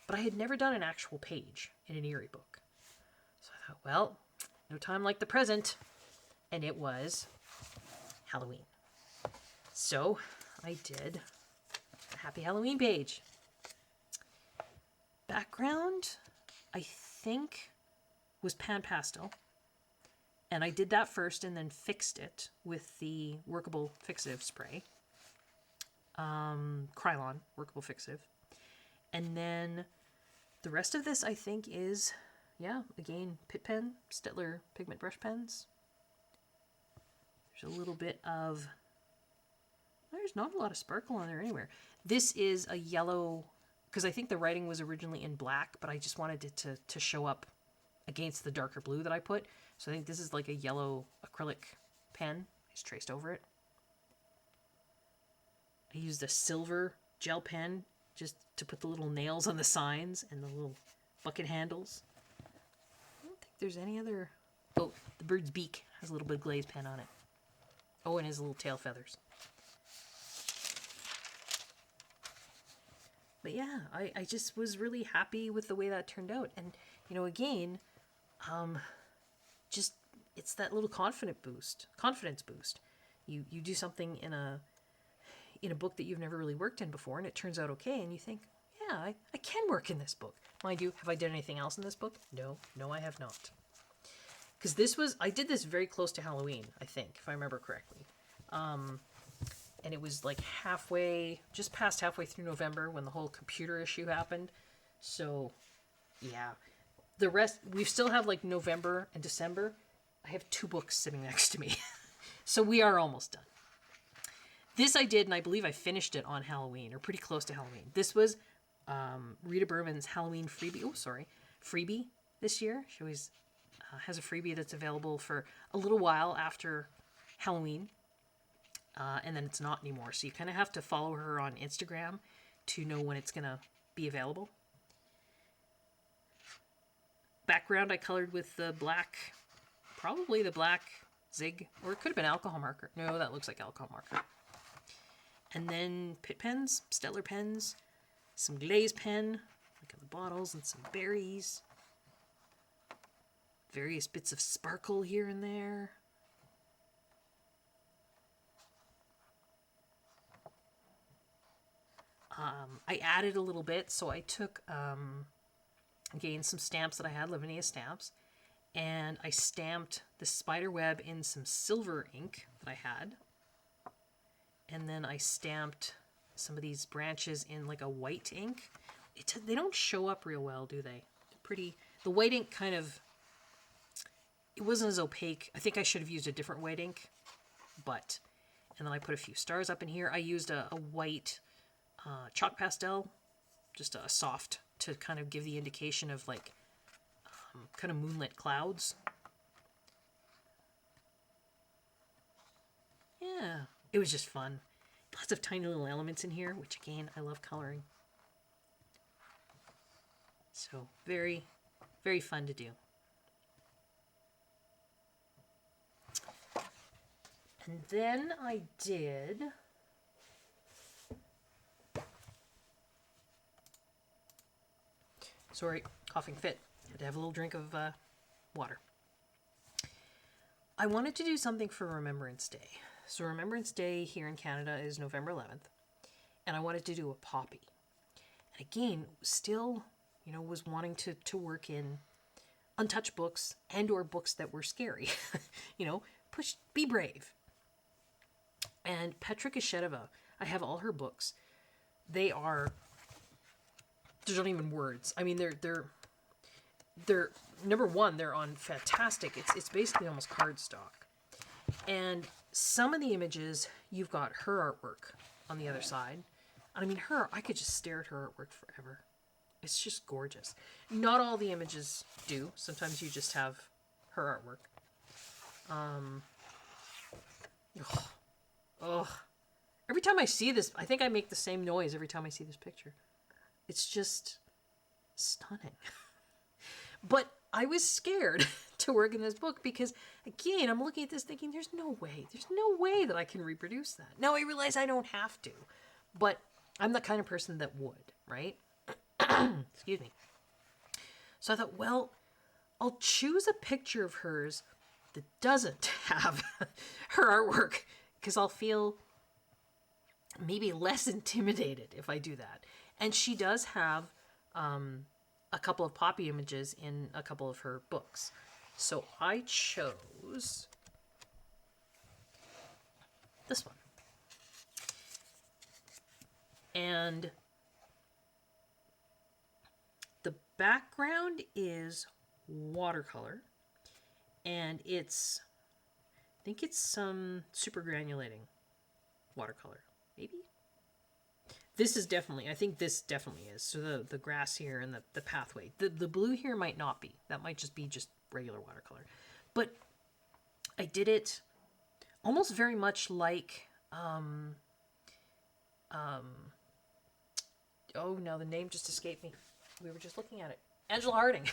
But I had never done an actual page in an Eerie book. So I thought, well, no time like the present. And it was Halloween. So I did a Happy Halloween page. Background, I think, was pan pastel. And I did that first and then fixed it with the workable fixative spray. Krylon workable fixative. And then the rest of this, I think, is, yeah, again, Pitt pen, Staedtler pigment brush pens. There's a little bit of, there's not a lot of sparkle on there anywhere. This is a yellow, because I think the writing was originally in black, but I just wanted it to show up against the darker blue that I put. So I think this is like a yellow acrylic pen. I just traced over it. I used a silver gel pen just to put the little nails on the signs and the little bucket handles. I don't think there's any other... Oh, the bird's beak has a little bit of glaze pen on it. Oh, and his little tail feathers. But yeah, I just was really happy with the way that turned out. And, you know, again, just, it's that little confidence boost. You do something in a book that you've never really worked in before, and it turns out okay, and you think, yeah, I can work in this book. Mind you, have I done anything else in this book? No, I have not. Because I did this very close to Halloween, I think, if I remember correctly. And it was like just past halfway through November when the whole computer issue happened. So, yeah. The rest, we still have like November and December. I have 2 books sitting next to me. So we are almost done. This I did, and I believe I finished it on Halloween, or pretty close to Halloween. This was Rita Burman's Halloween freebie this year. She always has a freebie that's available for a little while after Halloween, and then it's not anymore. So you kind of have to follow her on Instagram to know when it's going to be available. Background I colored with the black, probably the black Zig, or it could have been alcohol marker. No, that looks like alcohol marker. And then Pitt pens, Stellar pens, some glaze pen, like on the bottles, and some berries. Various bits of sparkle here and there. I added a little bit, so I took, again, some stamps that I had, Lavinia stamps, and I stamped the spider web in some silver ink that I had. And then I stamped some of these branches in like a white ink. They don't show up real well, do they? The white ink kind of, it wasn't as opaque. I think I should have used a different white ink, and then I put a few stars up in here. I used a white chalk pastel, just a soft, to kind of give the indication of like kind of moonlit clouds. Yeah, it was just fun. Lots of tiny little elements in here, which again, I love coloring. So very, very fun to do. And then I did sorry, coughing fit. Had to have a little drink of water. I wanted to do something for Remembrance Day. So Remembrance Day here in Canada is November 11th. And I wanted to do a poppy. And again, still, was wanting to work in untouched books and or books that were scary. Be brave. And Petra Kashedova, I have all her books. There's not even words. I mean, they're number one, they're on fantastic. It's basically almost cardstock. And some of the images, you've got her artwork on the other side. And I mean, I could just stare at her artwork forever. It's just gorgeous. Not all the images do. Sometimes you just have her artwork. Every time I see this, I think I make the same noise every time I see this picture. It's just stunning. But I was scared to work in this book because, again, I'm looking at this thinking, there's no way that I can reproduce that. Now, I realize I don't have to, but I'm the kind of person that would, right? Excuse me. So I thought, well, I'll choose a picture of hers that doesn't have her artwork because I'll feel maybe less intimidated if I do that. And she does have a couple of poppy images in a couple of her books. So I chose this one. And the background is watercolor. And I think it's some super granulating watercolor. Maybe? I think this definitely is. So the grass here and the pathway. The blue here might not be. That might just be just regular watercolor. But I did it almost very much like, now the name just escaped me. We were just looking at it. Angela Harding.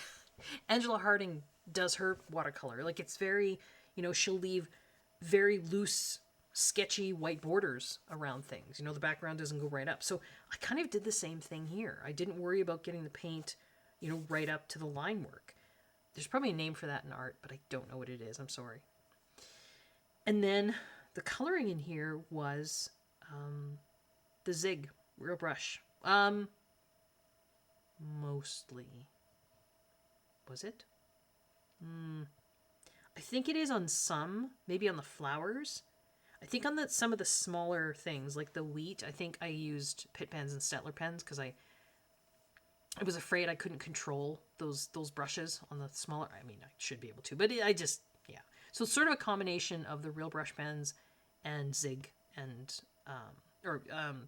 Angela Harding does her watercolor. Like it's very, she'll leave very loose, sketchy white borders around things. The background doesn't go right up. So I kind of did the same thing here. I didn't worry about getting the paint, right up to the line work. There's probably a name for that in art, but I don't know what it is. I'm sorry. And then the coloring in here was the Zig real brush. Mostly. Was it? I think it is on some, maybe on the flowers. I think on some of the smaller things, like the wheat, I think I used Pitt pens and Staedtler pens because I was afraid I couldn't control those brushes on the smaller. I mean, I should be able to, but I just, yeah. So it's sort of a combination of the real brush pens and Zig and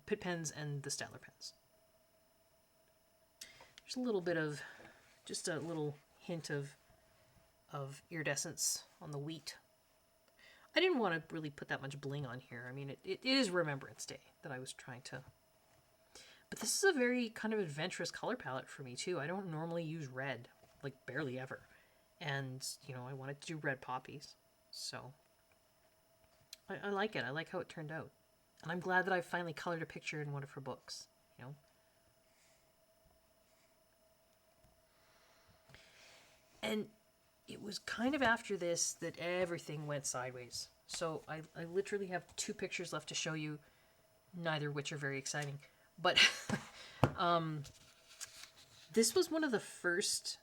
Pitt pens and the Staedtler pens. There's a little bit of, just a little hint of iridescence on the wheat. I didn't want to really put that much bling on here. I mean, it is Remembrance Day that I was trying to... But this is a very kind of adventurous color palette for me, too. I don't normally use red, like barely ever. And, you know, I wanted to do red poppies. So, I like it. I like how it turned out. And I'm glad that I finally colored a picture in one of her books, you know. And it was kind of after this that everything went sideways. So I literally have 2 pictures left to show you, neither of which are very exciting. But this was one of the first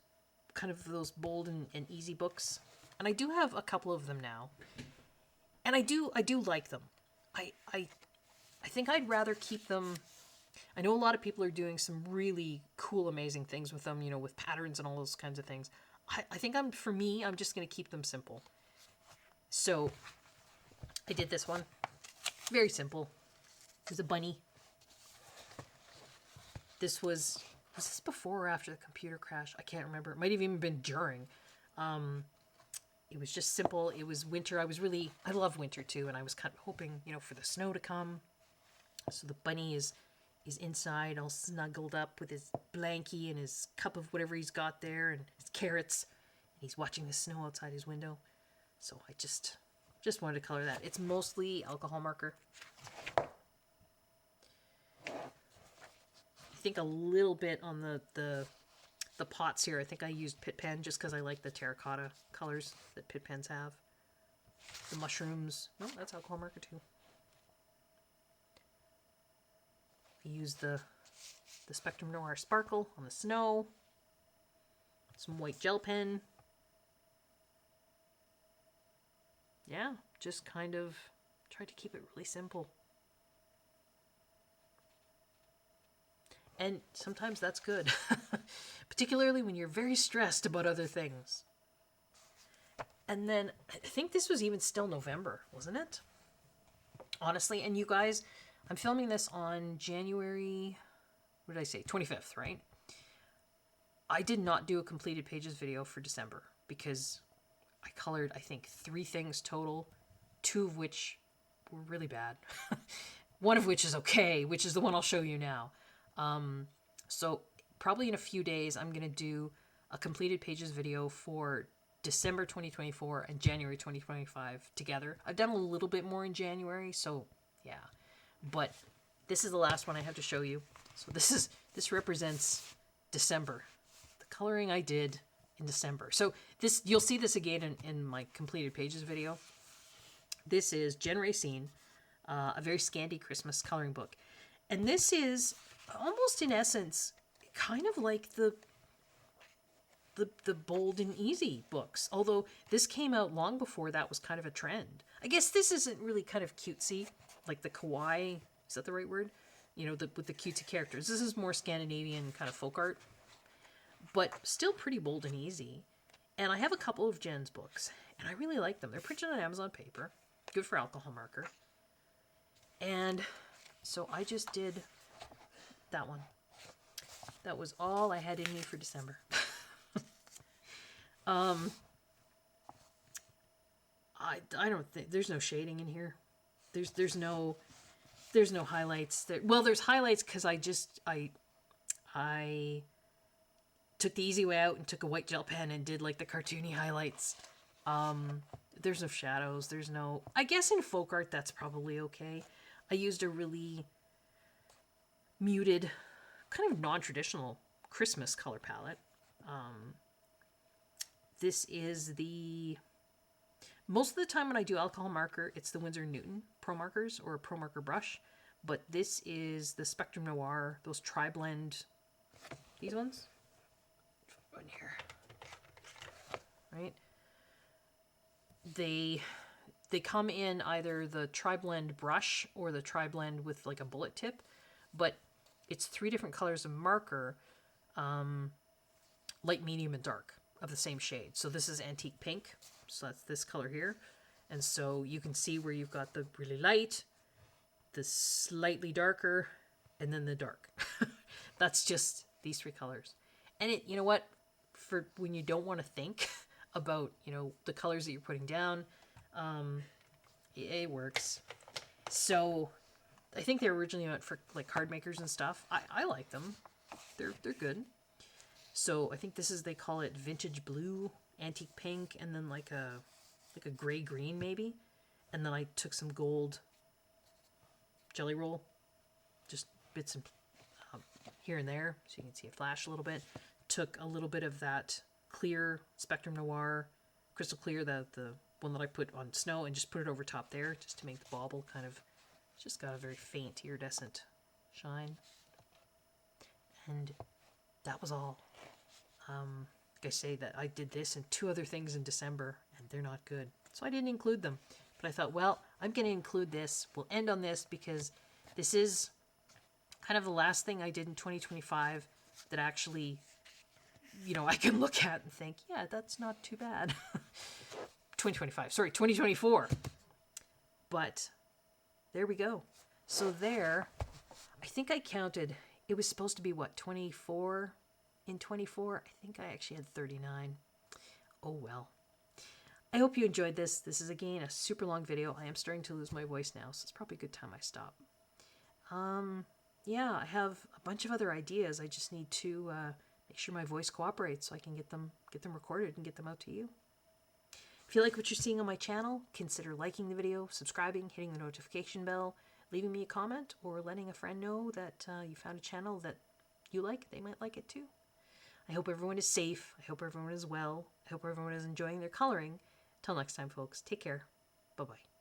kind of those bold and easy books. And I do have a couple of them now. And I do like them. I think I'd rather keep them... I know a lot of people are doing some really cool, amazing things with them, you know, with patterns and all those kinds of things. I think for me, I'm just going to keep them simple. So, I did this one. Very simple. It was a bunny. Was this before or after the computer crash? I can't remember. It might have even been during. It was just simple. It was winter. I love winter too, and I was kind of hoping, you know, for the snow to come. So the bunny is inside, all snuggled up with his blankie and his cup of whatever he's got there and his carrots. And he's watching the snow outside his window. So I just wanted to color that. It's mostly alcohol marker. I think a little bit on the pots here. I think I used Pitt pen just because I like the terracotta colors that Pitt pens have. The mushrooms. No, that's alcohol marker too. I used the Spectrum Noir Sparkle on the snow. Some white gel pen. Yeah, just kind of tried to keep it really simple. And sometimes that's good. Particularly when you're very stressed about other things. And then, I think this was even still November, wasn't it? Honestly, and you guys... I'm filming this on January, what did I say, 25th, right? I did not do a completed pages video for December because I colored, I think, 3 things total, 2 of which were really bad. One of which is okay, which is the one I'll show you now. So probably in a few days, I'm going to do a completed pages video for December 2024 and January 2025 together. I've done a little bit more in January, so yeah. But this is the last one I have to show you. So this represents December. The coloring I did in December. So you'll see this again in my completed pages video. This is Jen Racine, a very Scandi Christmas coloring book. And this is almost in essence kind of like the bold and easy books. Although this came out long before that was kind of a trend. I guess this isn't really kind of cutesy. Like the kawaii, is that the right word? You know, with the cutesy characters. This is more Scandinavian kind of folk art, but still pretty bold and easy. And I have a couple of Jen's books, and I really like them. They're printed on Amazon paper, good for alcohol marker. And so I just did that one. That was all I had in me for December. I don't think there's no shading in here. There's no highlights. Well, there's highlights because I took the easy way out and took a white gel pen and did like the cartoony highlights. There's no shadows. There's no... I guess in folk art that's probably okay. I used a really muted, kind of non-traditional Christmas color palette. This is the... Most of the time when I do alcohol marker, it's the Winsor & Newton Pro Markers or a Pro Marker brush. But this is the Spectrum Noir, those tri-blend, these ones. One here. Right? they come in either the tri-blend brush or the tri-blend with like a bullet tip, but it's 3 different colors of marker, light, medium, and dark of the same shade. So this is antique pink, so that's this color here. And so you can see where you've got the really light, the slightly darker, and then the dark. That's just these 3 colors. And it, you know what, for when you don't want to think about, you know, the colors that you're putting down, it works. So I think they were originally meant for like card makers and stuff. I like them. They're good. So I think this is, they call it vintage blue, antique pink, and then like a gray green maybe. And then I took some gold jelly roll, just bits and here and there, so you can see it flash a little bit. Took a little bit of that clear Spectrum Noir, crystal clear, the one that I put on snow, and just put it over top there just to make the bauble kind of, just got a very faint iridescent shine. And that was all. Like I say, that I did this and 2 other things in December, and they're not good, so I didn't include them. But I thought, well, I'm going to include this. We'll end on this because this is kind of the last thing I did in 2025 that actually, you know, I can look at and think, yeah, that's not too bad. 2024. But there we go. So there, I think I counted, it was supposed to be what, 24 in 24? I think I actually had 39. Oh well. I hope you enjoyed this. This is again a super long video. I am starting to lose my voice now, so it's probably a good time I stop. Yeah, I have a bunch of other ideas. I just need to make sure my voice cooperates so I can get them recorded and get them out to you. If you like what you're seeing on my channel, consider liking the video, subscribing, hitting the notification bell, leaving me a comment, or letting a friend know that you found a channel that you like. They might like it too. I hope everyone is safe. I hope everyone is well. I hope everyone is enjoying their coloring. Till next time, folks. Take care. Bye-bye.